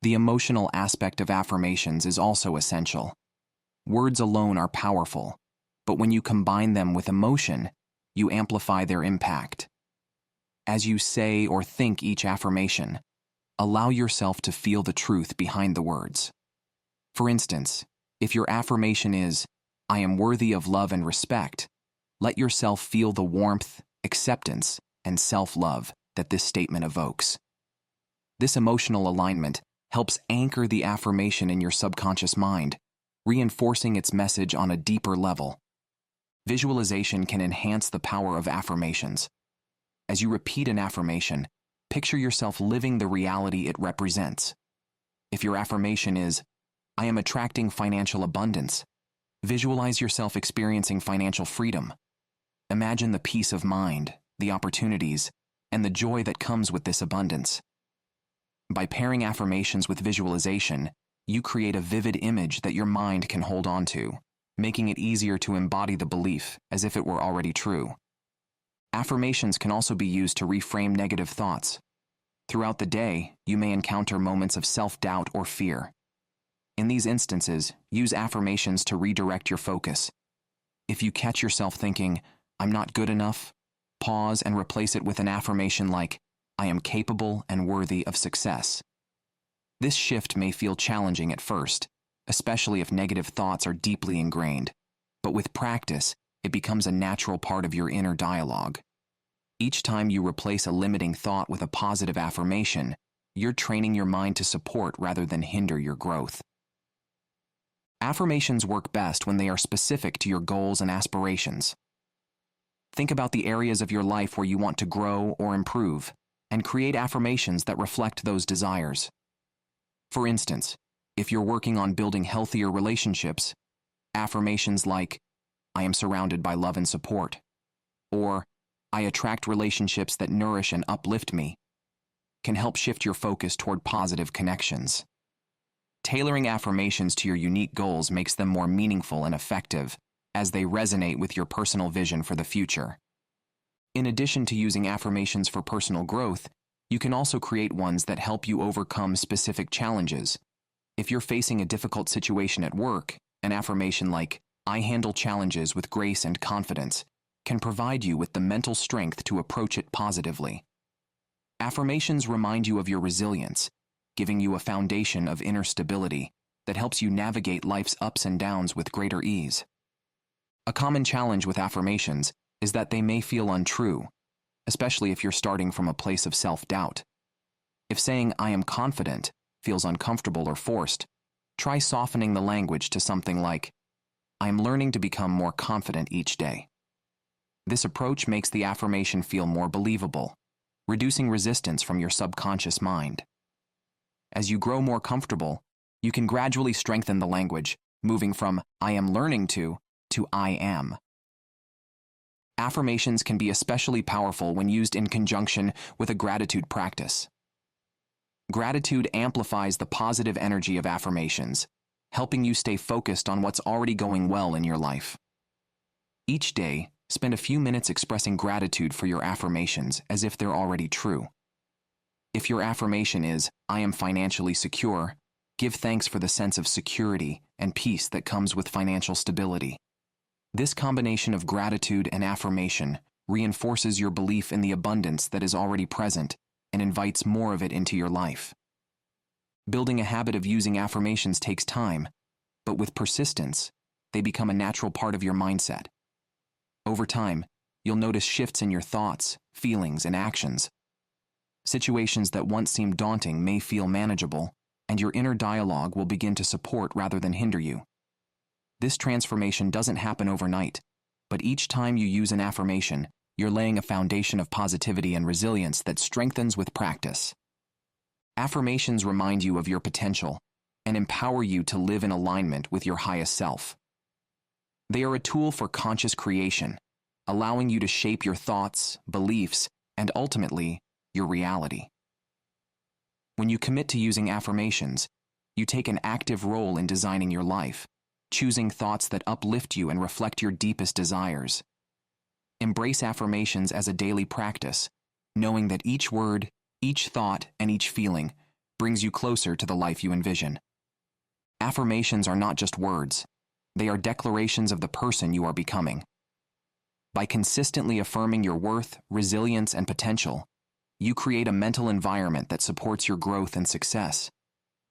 [SPEAKER 1] The emotional aspect of affirmations is also essential. Words alone are powerful, but when you combine them with emotion, you amplify their impact. As you say or think each affirmation, allow yourself to feel the truth behind the words. For instance, if your affirmation is, I am worthy of love and respect, let yourself feel the warmth, acceptance, and self-love that this statement evokes. This emotional alignment helps anchor the affirmation in your subconscious mind, reinforcing its message on a deeper level. Visualization can enhance the power of affirmations. As you repeat an affirmation, picture yourself living the reality it represents. If your affirmation is, I am attracting financial abundance, visualize yourself experiencing financial freedom. Imagine the peace of mind, the opportunities, and the joy that comes with this abundance. By pairing affirmations with visualization, you create a vivid image that your mind can hold on to, making it easier to embody the belief as if it were already true. Affirmations can also be used to reframe negative thoughts. Throughout the day, you may encounter moments of self-doubt or fear. In these instances, use affirmations to redirect your focus. If you catch yourself thinking, I'm not good enough, pause and replace it with an affirmation like, I am capable and worthy of success. This shift may feel challenging at first, especially if negative thoughts are deeply ingrained, but with practice, it becomes a natural part of your inner dialogue. Each time you replace a limiting thought with a positive affirmation, you're training your mind to support rather than hinder your growth. Affirmations work best when they are specific to your goals and aspirations. Think about the areas of your life where you want to grow or improve, and create affirmations that reflect those desires. For instance, if you're working on building healthier relationships, affirmations like, I am surrounded by love and support, or I attract relationships that nourish and uplift me, can help shift your focus toward positive connections. Tailoring affirmations to your unique goals makes them more meaningful and effective as they resonate with your personal vision for the future. In addition to using affirmations for personal growth, you can also create ones that help you overcome specific challenges. If you're facing a difficult situation at work, an affirmation like, I handle challenges with grace and confidence, can provide you with the mental strength to approach it positively. Affirmations remind you of your resilience, giving you a foundation of inner stability that helps you navigate life's ups and downs with greater ease. A common challenge with affirmations is that they may feel untrue, especially if you're starting from a place of self-doubt. If saying, I am confident, feels uncomfortable or forced, try softening the language to something like, I am learning to become more confident each day. This approach makes the affirmation feel more believable, reducing resistance from your subconscious mind. As you grow more comfortable, you can gradually strengthen the language, moving from I am learning to I am. Affirmations can be especially powerful when used in conjunction with a gratitude practice. Gratitude amplifies the positive energy of affirmations, helping you stay focused on what's already going well in your life. Each day, spend a few minutes expressing gratitude for your affirmations as if they're already true. If your affirmation is, I am financially secure, give thanks for the sense of security and peace that comes with financial stability. This combination of gratitude and affirmation reinforces your belief in the abundance that is already present and invites more of it into your life. Building a habit of using affirmations takes time, but with persistence, they become a natural part of your mindset. Over time, you'll notice shifts in your thoughts, feelings, and actions. Situations that once seemed daunting may feel manageable, and your inner dialogue will begin to support rather than hinder you. This transformation doesn't happen overnight, but each time you use an affirmation, you're laying a foundation of positivity and resilience that strengthens with practice. Affirmations remind you of your potential and empower you to live in alignment with your highest self. They are a tool for conscious creation, allowing you to shape your thoughts, beliefs, and ultimately, your reality. When you commit to using affirmations, you take an active role in designing your life, choosing thoughts that uplift you and reflect your deepest desires. Embrace affirmations as a daily practice, knowing that each word, each thought, and each feeling brings you closer to the life you envision. Affirmations are not just words, they are declarations of the person you are becoming. By consistently affirming your worth, resilience, and potential, you create a mental environment that supports your growth and success.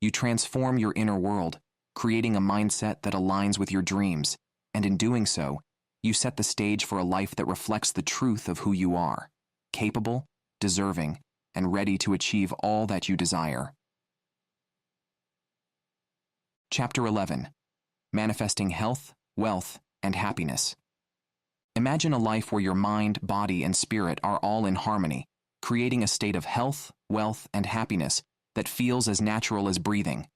[SPEAKER 1] You transform your inner world, creating a mindset that aligns with your dreams, and in doing so, you set the stage for a life that reflects the truth of who you are, capable, deserving, and ready to achieve all that you desire. Chapter 11. Manifesting Health, Wealth, and Happiness. Imagine a life where your mind, body, and spirit are all in harmony, creating a state of health, wealth, and happiness that feels as natural as breathing.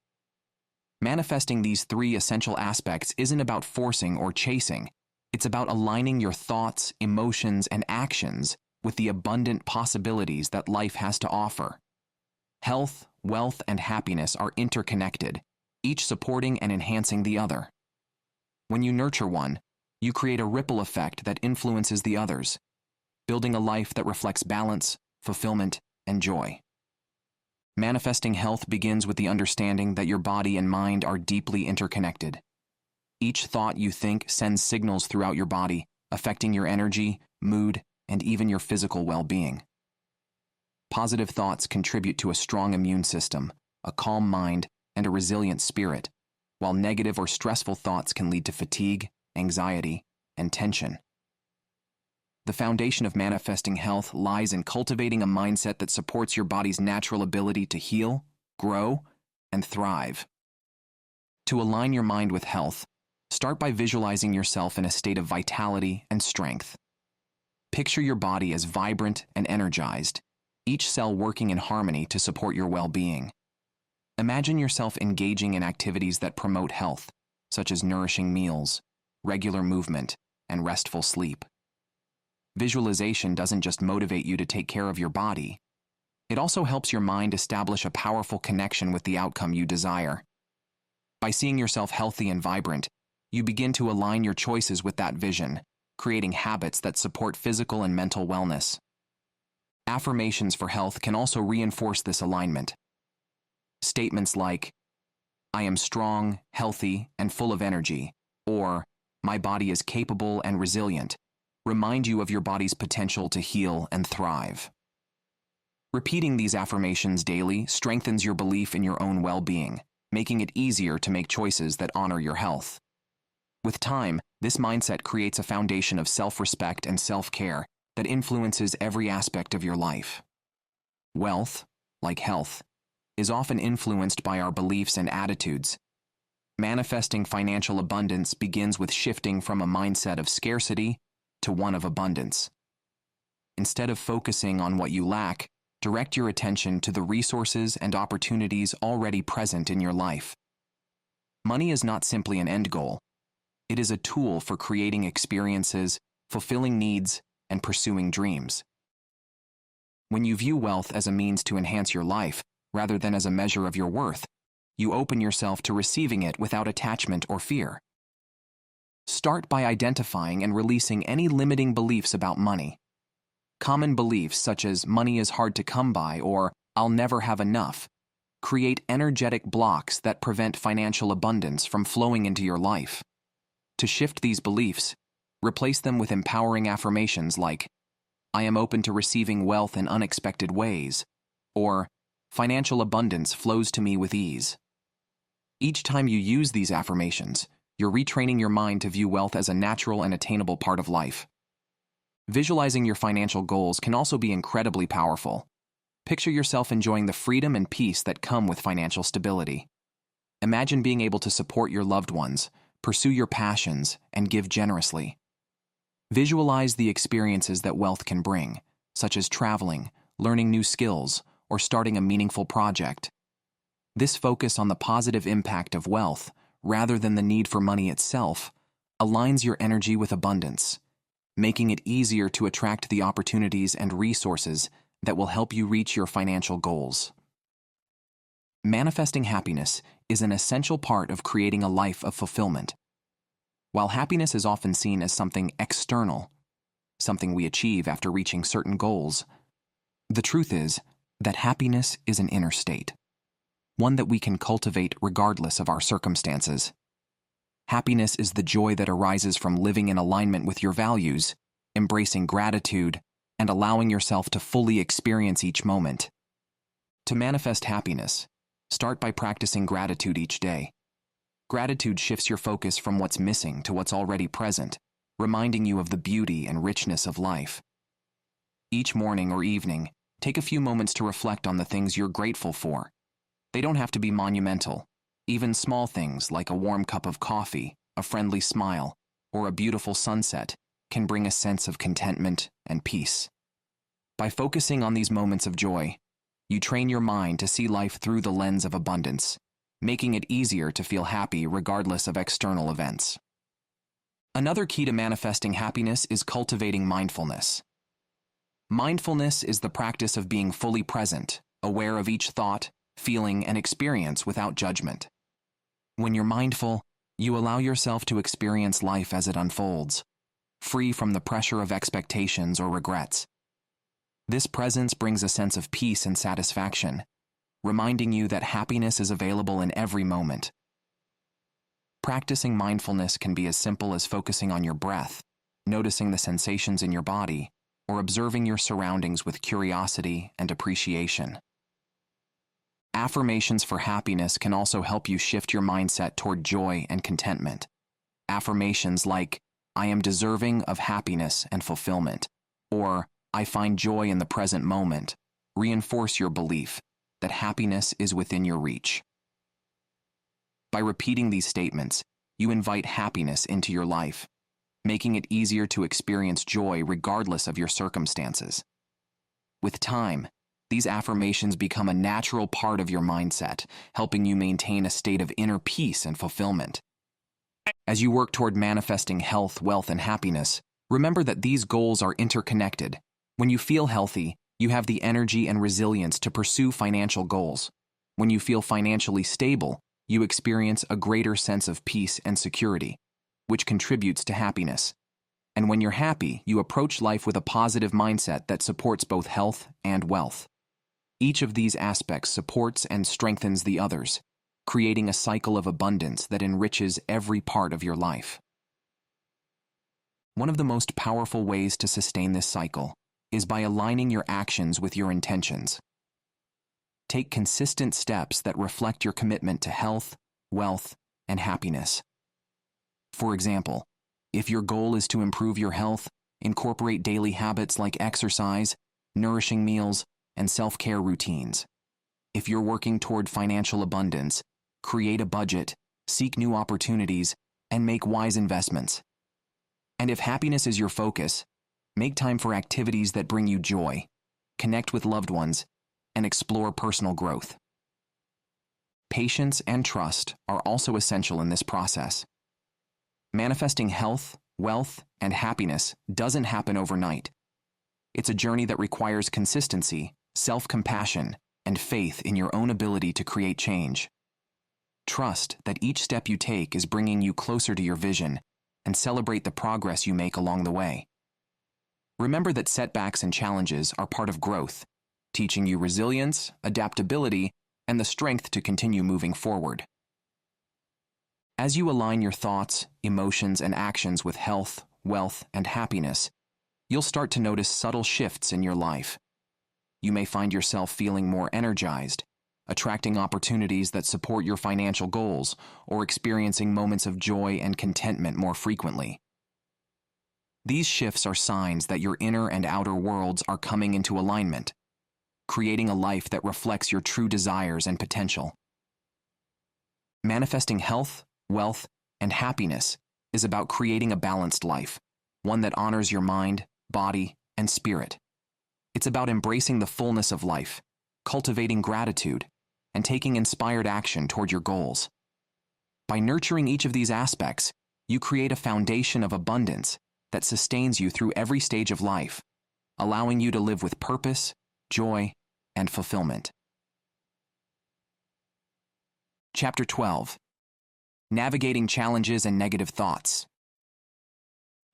[SPEAKER 1] Manifesting these three essential aspects isn't about forcing or chasing. It's about aligning your thoughts, emotions, and actions with the abundant possibilities that life has to offer. Health, wealth, and happiness are interconnected, each supporting and enhancing the other. When you nurture one, you create a ripple effect that influences the others, building a life that reflects balance, fulfillment, and joy. Manifesting health begins with the understanding that your body and mind are deeply interconnected. Each thought you think sends signals throughout your body, affecting your energy, mood, and even your physical well-being. Positive thoughts contribute to a strong immune system, a calm mind, and a resilient spirit, while negative or stressful thoughts can lead to fatigue, anxiety, and tension. The foundation of manifesting health lies in cultivating a mindset that supports your body's natural ability to heal, grow, and thrive. To align your mind with health, start by visualizing yourself in a state of vitality and strength. Picture your body as vibrant and energized, each cell working in harmony to support your well-being. Imagine yourself engaging in activities that promote health, such as nourishing meals, regular movement, and restful sleep. Visualization doesn't just motivate you to take care of your body. It also helps your mind establish a powerful connection with the outcome you desire. By seeing yourself healthy and vibrant, you begin to align your choices with that vision, creating habits that support physical and mental wellness. Affirmations for health can also reinforce this alignment. Statements like, "I am strong, healthy, and full of energy," or "My body is capable and resilient," remind you of your body's potential to heal and thrive. Repeating these affirmations daily strengthens your belief in your own well-being, making it easier to make choices that honor your health. With time, this mindset creates a foundation of self-respect and self-care that influences every aspect of your life. Wealth, like health, is often influenced by our beliefs and attitudes. Manifesting financial abundance begins with shifting from a mindset of scarcity to one of abundance. Instead of focusing on what you lack, direct your attention to the resources and opportunities already present in your life. Money is not simply an end goal. It is a tool for creating experiences, fulfilling needs, and pursuing dreams. When you view wealth as a means to enhance your life, rather than as a measure of your worth, you open yourself to receiving it without attachment or fear. Start by identifying and releasing any limiting beliefs about money. Common beliefs such as money is hard to come by or I'll never have enough create energetic blocks that prevent financial abundance from flowing into your life. To shift these beliefs, replace them with empowering affirmations like, "I am open to receiving wealth in unexpected ways," or Financial abundance flows to me with ease. Each time you use these affirmations, you're retraining your mind to view wealth as a natural and attainable part of life. Visualizing your financial goals can also be incredibly powerful. Picture yourself enjoying the freedom and peace that come with financial stability. Imagine being able to support your loved ones, pursue your passions, and give generously. Visualize the experiences that wealth can bring, such as traveling, learning new skills, or starting a meaningful project. This focus on the positive impact of wealth, rather than the need for money itself, aligns your energy with abundance, making it easier to attract the opportunities and resources that will help you reach your financial goals. Manifesting happiness is an essential part of creating a life of fulfillment. While happiness is often seen as something external, something we achieve after reaching certain goals, the truth is that happiness is an inner state, one that we can cultivate regardless of our circumstances. Happiness is the joy that arises from living in alignment with your values, embracing gratitude, and allowing yourself to fully experience each moment. To manifest happiness, start by practicing gratitude each day. Gratitude shifts your focus from what's missing to what's already present, reminding you of the beauty and richness of life. Each morning or evening, take a few moments to reflect on the things you're grateful for. They don't have to be monumental. Even small things like a warm cup of coffee, a friendly smile, or a beautiful sunset can bring a sense of contentment and peace. By focusing on these moments of joy, you train your mind to see life through the lens of abundance, making it easier to feel happy regardless of external events. Another key to manifesting happiness is cultivating mindfulness. Mindfulness is the practice of being fully present, aware of each thought, feeling, and experience without judgment. When you're mindful, you allow yourself to experience life as it unfolds, free from the pressure of expectations or regrets. This presence brings a sense of peace and satisfaction, reminding you that happiness is available in every moment. Practicing mindfulness can be as simple as focusing on your breath, noticing the sensations in your body, or observing your surroundings with curiosity and appreciation. Affirmations for happiness can also help you shift your mindset toward joy and contentment. Affirmations like, "I am deserving of happiness and fulfillment," or "I find joy in the present moment," reinforce your belief that happiness is within your reach. By repeating these statements, you invite happiness into your life, making it easier to experience joy regardless of your circumstances. With time, these affirmations become a natural part of your mindset, helping you maintain a state of inner peace and fulfillment. As you work toward manifesting health, wealth, and happiness, remember that these goals are interconnected. When you feel healthy, you have the energy and resilience to pursue financial goals. When you feel financially stable, you experience a greater sense of peace and security, which contributes to happiness. And when you're happy, you approach life with a positive mindset that supports both health and wealth. Each of these aspects supports and strengthens the others, creating a cycle of abundance that enriches every part of your life. One of the most powerful ways to sustain this cycle is by aligning your actions with your intentions. Take consistent steps that reflect your commitment to health, wealth, and happiness. For example, if your goal is to improve your health, incorporate daily habits like exercise, nourishing meals, and self-care routines. If you're working toward financial abundance, create a budget, seek new opportunities, and make wise investments. And if happiness is your focus, make time for activities that bring you joy, connect with loved ones, and explore personal growth. Patience and trust are also essential in this process. Manifesting health, wealth, and happiness doesn't happen overnight. It's a journey that requires consistency, self-compassion, and faith in your own ability to create change. Trust that each step you take is bringing you closer to your vision, and celebrate the progress you make along the way. Remember that setbacks and challenges are part of growth, teaching you resilience, adaptability, and the strength to continue moving forward. As you align your thoughts, emotions, and actions with health, wealth, and happiness, you'll start to notice subtle shifts in your life. you may find yourself feeling more energized, attracting opportunities that support your financial goals, or experiencing moments of joy and contentment more frequently. These shifts are signs that your inner and outer worlds are coming into alignment, creating a life that reflects your true desires and potential. Manifesting health, wealth, and happiness is about creating a balanced life, one that honors your mind, body, and spirit. It's about embracing the fullness of life, cultivating gratitude, and taking inspired action toward your goals. By nurturing each of these aspects, you create a foundation of abundance that sustains you through every stage of life, allowing you to live with purpose, joy, and fulfillment. Chapter 12. Navigating Challenges and Negative Thoughts.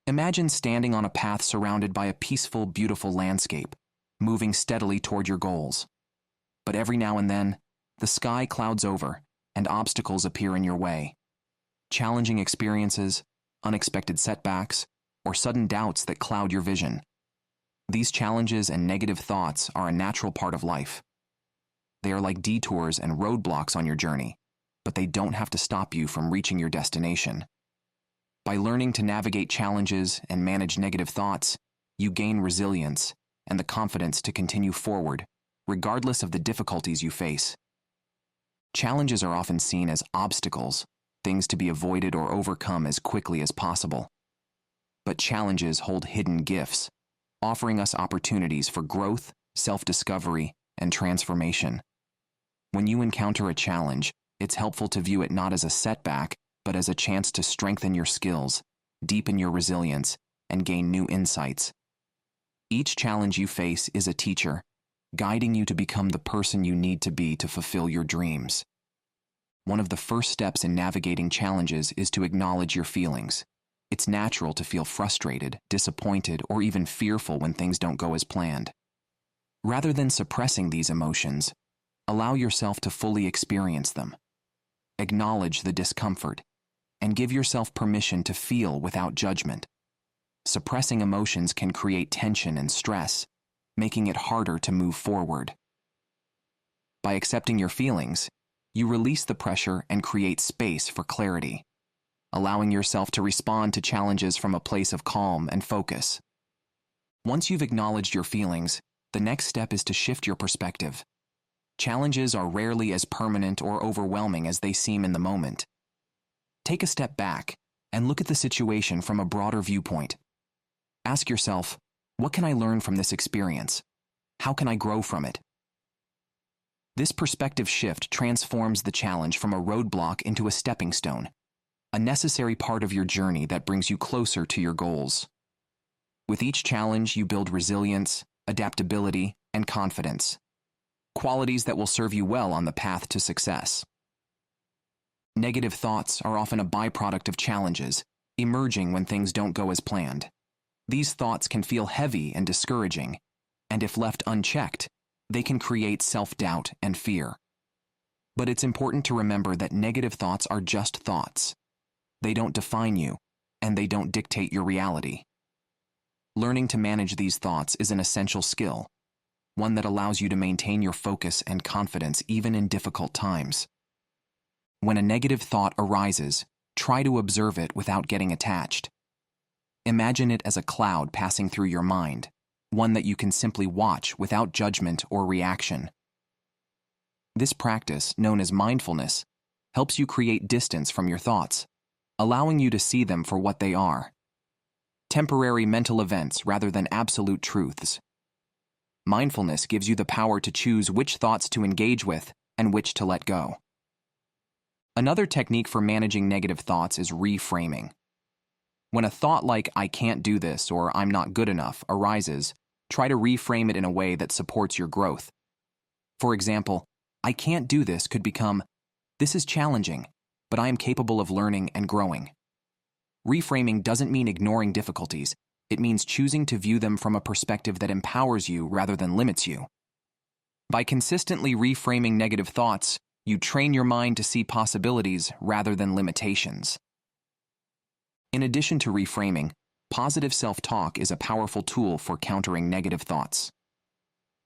[SPEAKER 1] Imagine standing on a path surrounded by a peaceful, beautiful landscape, moving steadily toward your goals. But every now and then, the sky clouds over and obstacles appear in your way. Challenging experiences, unexpected setbacks, or sudden doubts that cloud your vision. These challenges and negative thoughts are a natural part of life. They are like detours and roadblocks on your journey, but they don't have to stop you from reaching your destination. By learning to navigate challenges and manage negative thoughts, you gain resilience and the confidence to continue forward, regardless of the difficulties you face. Challenges are often seen as obstacles, things to be avoided or overcome as quickly as possible. But challenges hold hidden gifts, offering us opportunities for growth, self-discovery, and transformation. When you encounter a challenge, it's helpful to view it not as a setback, but as a chance to strengthen your skills, deepen your resilience, and gain new insights. Each challenge you face is a teacher, guiding you to become the person you need to be to fulfill your dreams. One of the first steps in navigating challenges is to acknowledge your feelings. It's natural to feel frustrated, disappointed, or even fearful when things don't go as planned. Rather than suppressing these emotions, allow yourself to fully experience them. Acknowledge the discomfort, and give yourself permission to feel without judgment. Suppressing emotions can create tension and stress, making it harder to move forward. By accepting your feelings, you release the pressure and create space for clarity, allowing yourself to respond to challenges from a place of calm and focus. Once you've acknowledged your feelings, the next step is to shift your perspective. Challenges are rarely as permanent or overwhelming as they seem in the moment. Take a step back and look at the situation from a broader viewpoint. Ask yourself, what can I learn from this experience? How can I grow from it? This perspective shift transforms the challenge from a roadblock into a stepping stone, a necessary part of your journey that brings you closer to your goals. With each challenge, you build resilience, adaptability, and confidence, qualities that will serve you well on the path to success. Negative thoughts are often a byproduct of challenges, emerging when things don't go as planned. These thoughts can feel heavy and discouraging, and if left unchecked, they can create self-doubt and fear. But it's important to remember that negative thoughts are just thoughts. They don't define you, and they don't dictate your reality. Learning to manage these thoughts is an essential skill, one that allows you to maintain your focus and confidence even in difficult times. When a negative thought arises, try to observe it without getting attached. Imagine it as a cloud passing through your mind, one that you can simply watch without judgment or reaction. This practice, known as mindfulness, helps you create distance from your thoughts, allowing you to see them for what they are: temporary mental events rather than absolute truths. Mindfulness gives you the power to choose which thoughts to engage with and which to let go. Another technique for managing negative thoughts is reframing. When a thought like "I can't do this" or "I'm not good enough" arises, try to reframe it in a way that supports your growth. For example, "I can't do this" could become "This is challenging, but I am capable of learning and growing." Reframing doesn't mean ignoring difficulties. It means choosing to view them from a perspective that empowers you rather than limits you. By consistently reframing negative thoughts, you train your mind to see possibilities rather than limitations. In addition to reframing, positive self-talk is a powerful tool for countering negative thoughts.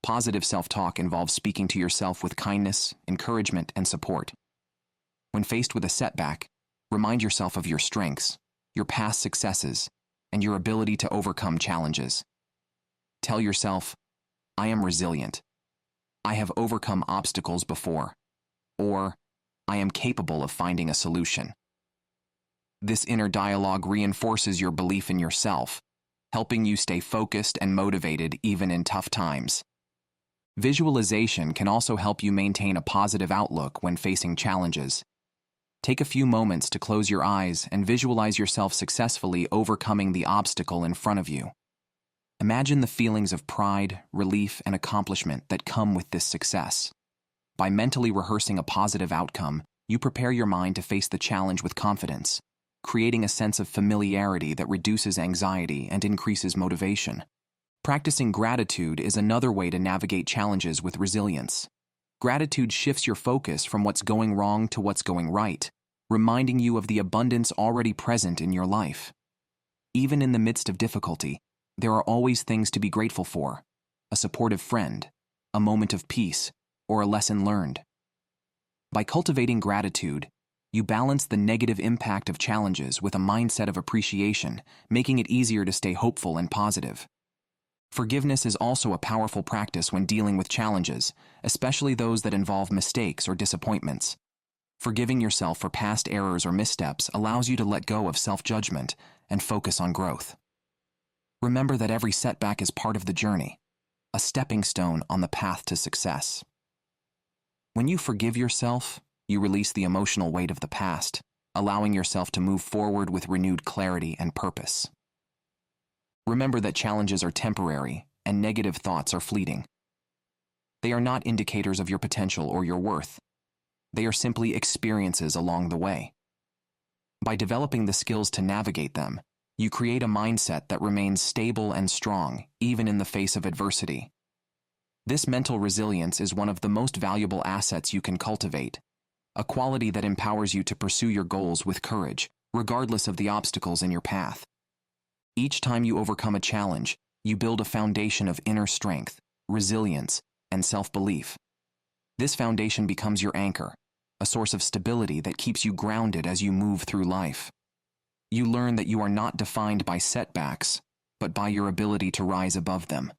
[SPEAKER 1] Positive self-talk involves speaking to yourself with kindness, encouragement, and support. When faced with a setback, remind yourself of your strengths, your past successes, and your ability to overcome challenges. Tell yourself, I am resilient. I have overcome obstacles before. Or, I am capable of finding a solution. This inner dialogue reinforces your belief in yourself, helping you stay focused and motivated even in tough times. Visualization can also help you maintain a positive outlook when facing challenges. Take a few moments to close your eyes and visualize yourself successfully overcoming the obstacle in front of you. Imagine the feelings of pride, relief, and accomplishment that come with this success. By mentally rehearsing a positive outcome, you prepare your mind to face the challenge with confidence, creating a sense of familiarity that reduces anxiety and increases motivation. Practicing gratitude is another way to navigate challenges with resilience. Gratitude shifts your focus from what's going wrong to what's going right, reminding you of the abundance already present in your life. Even in the midst of difficulty, there are always things to be grateful for: a supportive friend, a moment of peace, or a lesson learned. By cultivating gratitude, you balance the negative impact of challenges with a mindset of appreciation, making it easier to stay hopeful and positive. Forgiveness is also a powerful practice when dealing with challenges, especially those that involve mistakes or disappointments. Forgiving yourself for past errors or missteps allows you to let go of self-judgment and focus on growth. Remember that every setback is part of the journey, a stepping stone on the path to success. When you forgive yourself, you release the emotional weight of the past, allowing yourself to move forward with renewed clarity and purpose. Remember that challenges are temporary and negative thoughts are fleeting. They are not indicators of your potential or your worth. They are simply experiences along the way. By developing the skills to navigate them, you create a mindset that remains stable and strong, even in the face of adversity. This mental resilience is one of the most valuable assets you can cultivate, a quality that empowers you to pursue your goals with courage, regardless of the obstacles in your path. Each time you overcome a challenge, you build a foundation of inner strength, resilience, and self-belief. This foundation becomes your anchor, a source of stability that keeps you grounded as you move through life. You learn that you are not defined by setbacks, but by your ability to rise above them.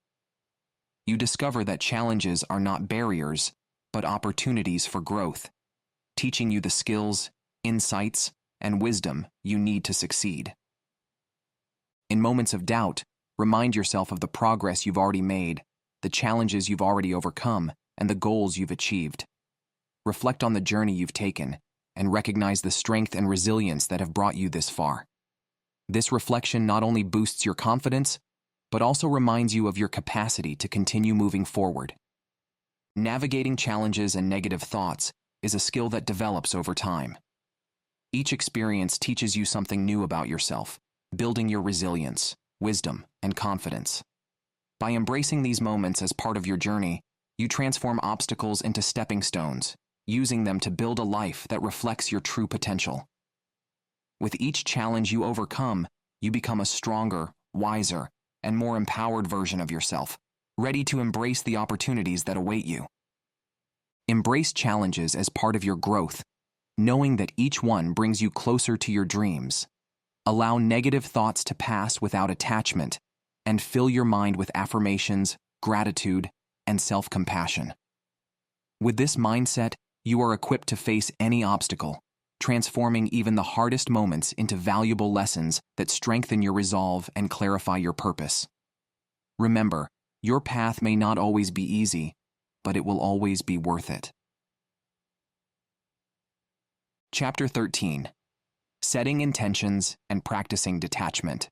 [SPEAKER 1] You discover that challenges are not barriers, but opportunities for growth, teaching you the skills, insights, and wisdom you need to succeed. In moments of doubt, remind yourself of the progress you've already made, the challenges you've already overcome, and the goals you've achieved. Reflect on the journey you've taken, and recognize the strength and resilience that have brought you this far. This reflection not only boosts your confidence, but also reminds you of your capacity to continue moving forward. Navigating challenges and negative thoughts is a skill that develops over time. Each experience teaches you something new about yourself, building your resilience, wisdom, and confidence. By embracing these moments as part of your journey, you transform obstacles into stepping stones, using them to build a life that reflects your true potential. With each challenge you overcome, you become a stronger, wiser, and more empowered version of yourself, ready to embrace the opportunities that await you. Embrace challenges as part of your growth, knowing that each one brings you closer to your dreams. Allow negative thoughts to pass without attachment, and fill your mind with affirmations, gratitude, and self-compassion. With this mindset, you are equipped to face any obstacle, transforming even the hardest moments into valuable lessons that strengthen your resolve and clarify your purpose. Remember, your path may not always be easy, but it will always be worth it. Chapter 13. Setting Intentions and Practicing Detachment.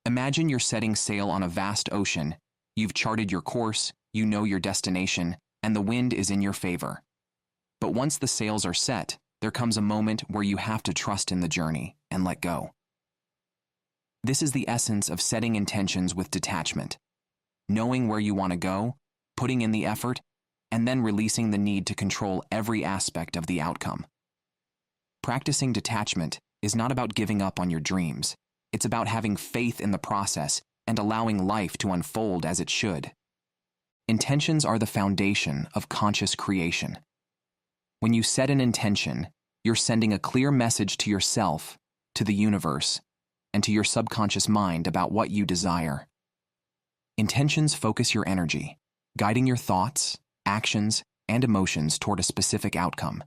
[SPEAKER 1] Imagine you're setting sail on a vast ocean. You've charted your course, you know your destination, and the wind is in your favor. But once the sails are set, there comes a moment where you have to trust in the journey and let go. This is the essence of setting intentions with detachment. Knowing where you want to go, putting in the effort, and then releasing the need to control every aspect of the outcome. Practicing detachment is not about giving up on your dreams. It's about having faith in the process and allowing life to unfold as it should. Intentions are the foundation of conscious creation. When you set an intention, you're sending a clear message to yourself, to the universe, and to your subconscious mind about what you desire. Intentions focus your energy, guiding your thoughts, actions, and emotions toward a specific outcome.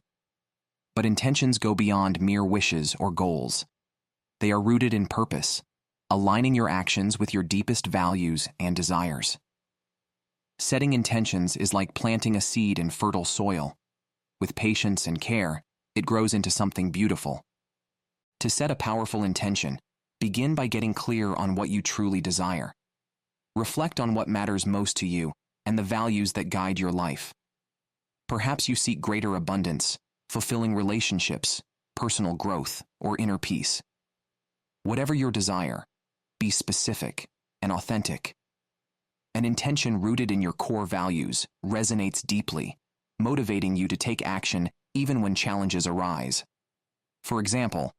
[SPEAKER 1] But intentions go beyond mere wishes or goals. They are rooted in purpose, aligning your actions with your deepest values and desires. Setting intentions is like planting a seed in fertile soil. With patience and care, it grows into something beautiful. To set a powerful intention, begin by getting clear on what you truly desire. Reflect on what matters most to you and the values that guide your life. Perhaps you seek greater abundance, fulfilling relationships, personal growth, or inner peace. Whatever your desire, be specific and authentic. An intention rooted in your core values resonates deeply, motivating you to take action even when challenges arise. For example,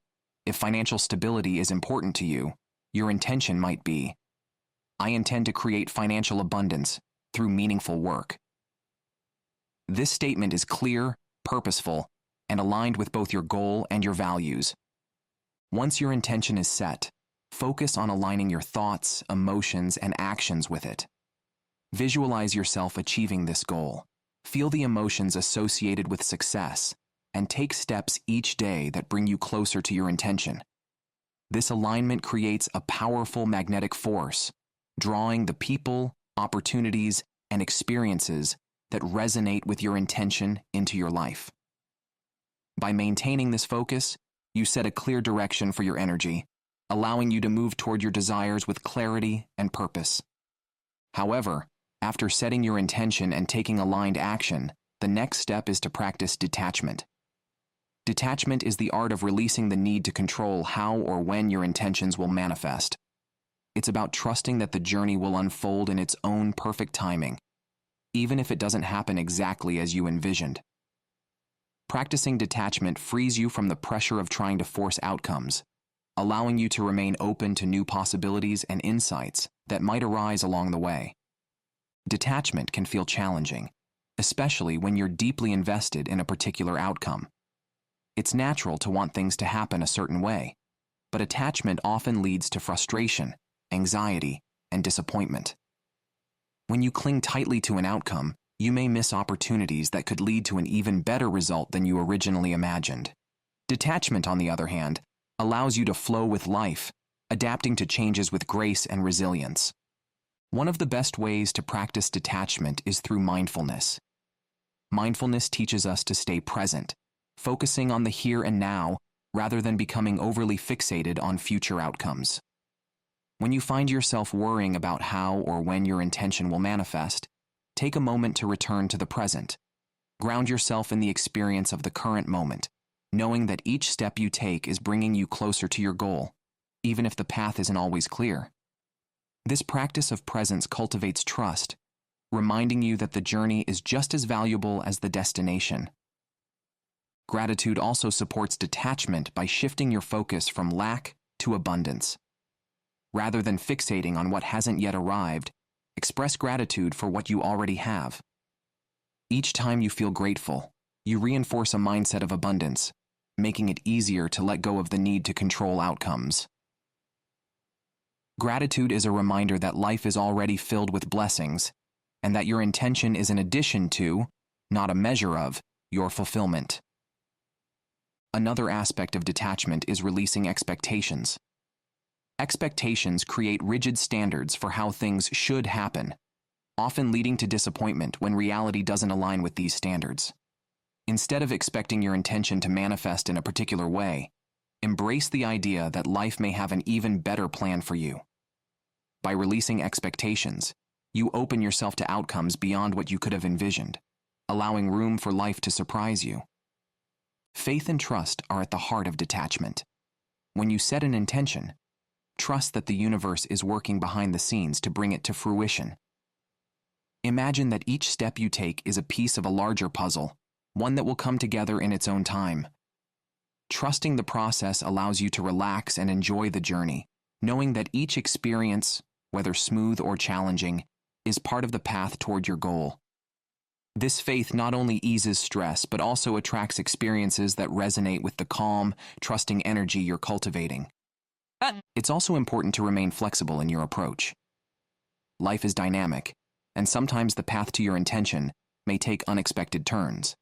[SPEAKER 1] if financial stability is important to you, your intention might be, I intend to create financial abundance through meaningful work. This statement is clear, purposeful, and aligned with both your goal and your values. Once your intention is set, focus on aligning your thoughts, emotions, and actions with it. Visualize yourself achieving this goal. Feel the emotions associated with success, and take steps each day that bring you closer to your intention. This alignment creates a powerful magnetic force, drawing the people, opportunities, and experiences that resonate with your intention into your life. By maintaining this focus, you set a clear direction for your energy, allowing you to move toward your desires with clarity and purpose. However, after setting your intention and taking aligned action, the next step is to practice detachment. Detachment is the art of releasing the need to control how or when your intentions will manifest. It's about trusting that the journey will unfold in its own perfect timing, even if it doesn't happen exactly as you envisioned. Practicing detachment frees you from the pressure of trying to force outcomes, allowing you to remain open to new possibilities and insights that might arise along the way. Detachment can feel challenging, especially when you're deeply invested in a particular outcome. It's natural to want things to happen a certain way, but attachment often leads to frustration, anxiety, and disappointment. When you cling tightly to an outcome, you may miss opportunities that could lead to an even better result than you originally imagined. Detachment, on the other hand, allows you to flow with life, adapting to changes with grace and resilience. One of the best ways to practice detachment is through mindfulness. Mindfulness teaches us to stay present, focusing on the here and now rather than becoming overly fixated on future outcomes. When you find yourself worrying about how or when your intention will manifest, take a moment to return to the present. Ground yourself in the experience of the current moment, knowing that each step you take is bringing you closer to your goal, even if the path isn't always clear. This practice of presence cultivates trust, reminding you that the journey is just as valuable as the destination. Gratitude also supports detachment by shifting your focus from lack to abundance. Rather than fixating on what hasn't yet arrived, express gratitude for what you already have. Each time you feel grateful, you reinforce a mindset of abundance, making it easier to let go of the need to control outcomes. Gratitude is a reminder that life is already filled with blessings, and that your intention is an addition to, not a measure of, your fulfillment. Another aspect of detachment is releasing expectations. Expectations create rigid standards for how things should happen, often leading to disappointment when reality doesn't align with these standards. Instead of expecting your intention to manifest in a particular way, embrace the idea that life may have an even better plan for you. By releasing expectations, you open yourself to outcomes beyond what you could have envisioned, allowing room for life to surprise you. Faith and trust are at the heart of detachment. When you set an intention, trust that the universe is working behind the scenes to bring it to fruition. Imagine that each step you take is a piece of a larger puzzle, one that will come together in its own time. Trusting the process allows you to relax and enjoy the journey, knowing that each experience, whether smooth or challenging, is part of the path toward your goal. This faith not only eases stress, but also attracts experiences that resonate with the calm, trusting energy you're cultivating. It's also important to remain flexible in your approach. Life is dynamic, and sometimes the path to your intention may take unexpected turns.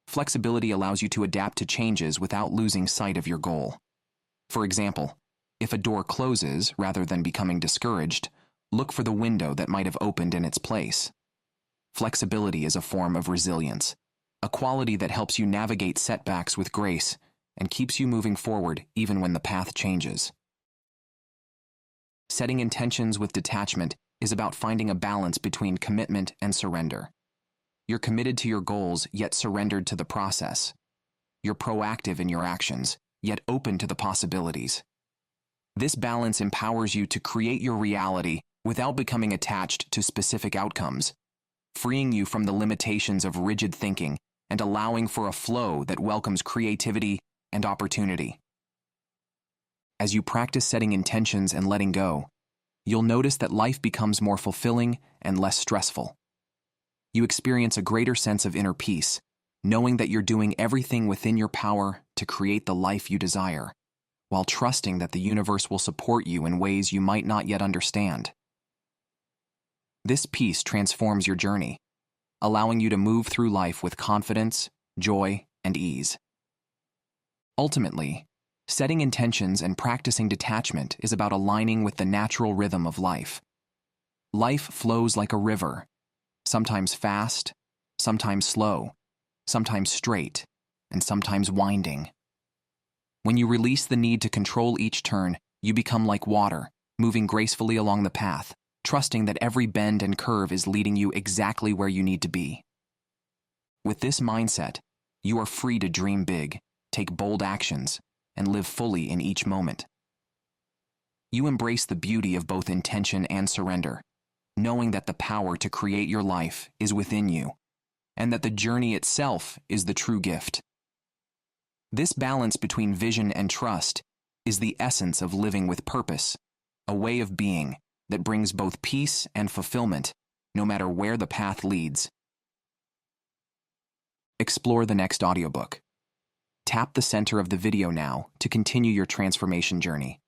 [SPEAKER 1] Flexibility allows you to adapt to changes without losing sight of your goal. For example, if a door closes rather than becoming discouraged, look for the window that might have opened in its place. Flexibility is a form of resilience, a quality that helps you navigate setbacks with grace and keeps you moving forward even when the path changes. Setting intentions with detachment is about finding a balance between commitment and surrender. You're committed to your goals, yet surrendered to the process. You're proactive in your actions, yet open to the possibilities. This balance empowers you to create your reality without becoming attached to specific outcomes, freeing you from the limitations of rigid thinking and allowing for a flow that welcomes creativity and opportunity. As you practice setting intentions and letting go, you'll notice that life becomes more fulfilling and less stressful. You experience a greater sense of inner peace, knowing that you're doing everything within your power to create the life you desire, while trusting that the universe will support you in ways you might not yet understand. This peace transforms your journey, allowing you to move through life with confidence, joy, and ease. Ultimately, setting intentions and practicing detachment is about aligning with the natural rhythm of life. Life flows like a river, sometimes fast, sometimes slow, sometimes straight, and sometimes winding. When you release the need to control each turn, you become like water, moving gracefully along the path, trusting that every bend and curve is leading you exactly where you need to be. With this mindset, you are free to dream big, take bold actions, and live fully in each moment. You embrace the beauty of both intention and surrender, knowing that the power to create your life is within you, and that the journey itself is the true gift. This balance between vision and trust is the essence of living with purpose, a way of being that brings both peace and fulfillment, no matter where the path leads. Explore the next audiobook. Tap the center of the video now to continue your transformation journey.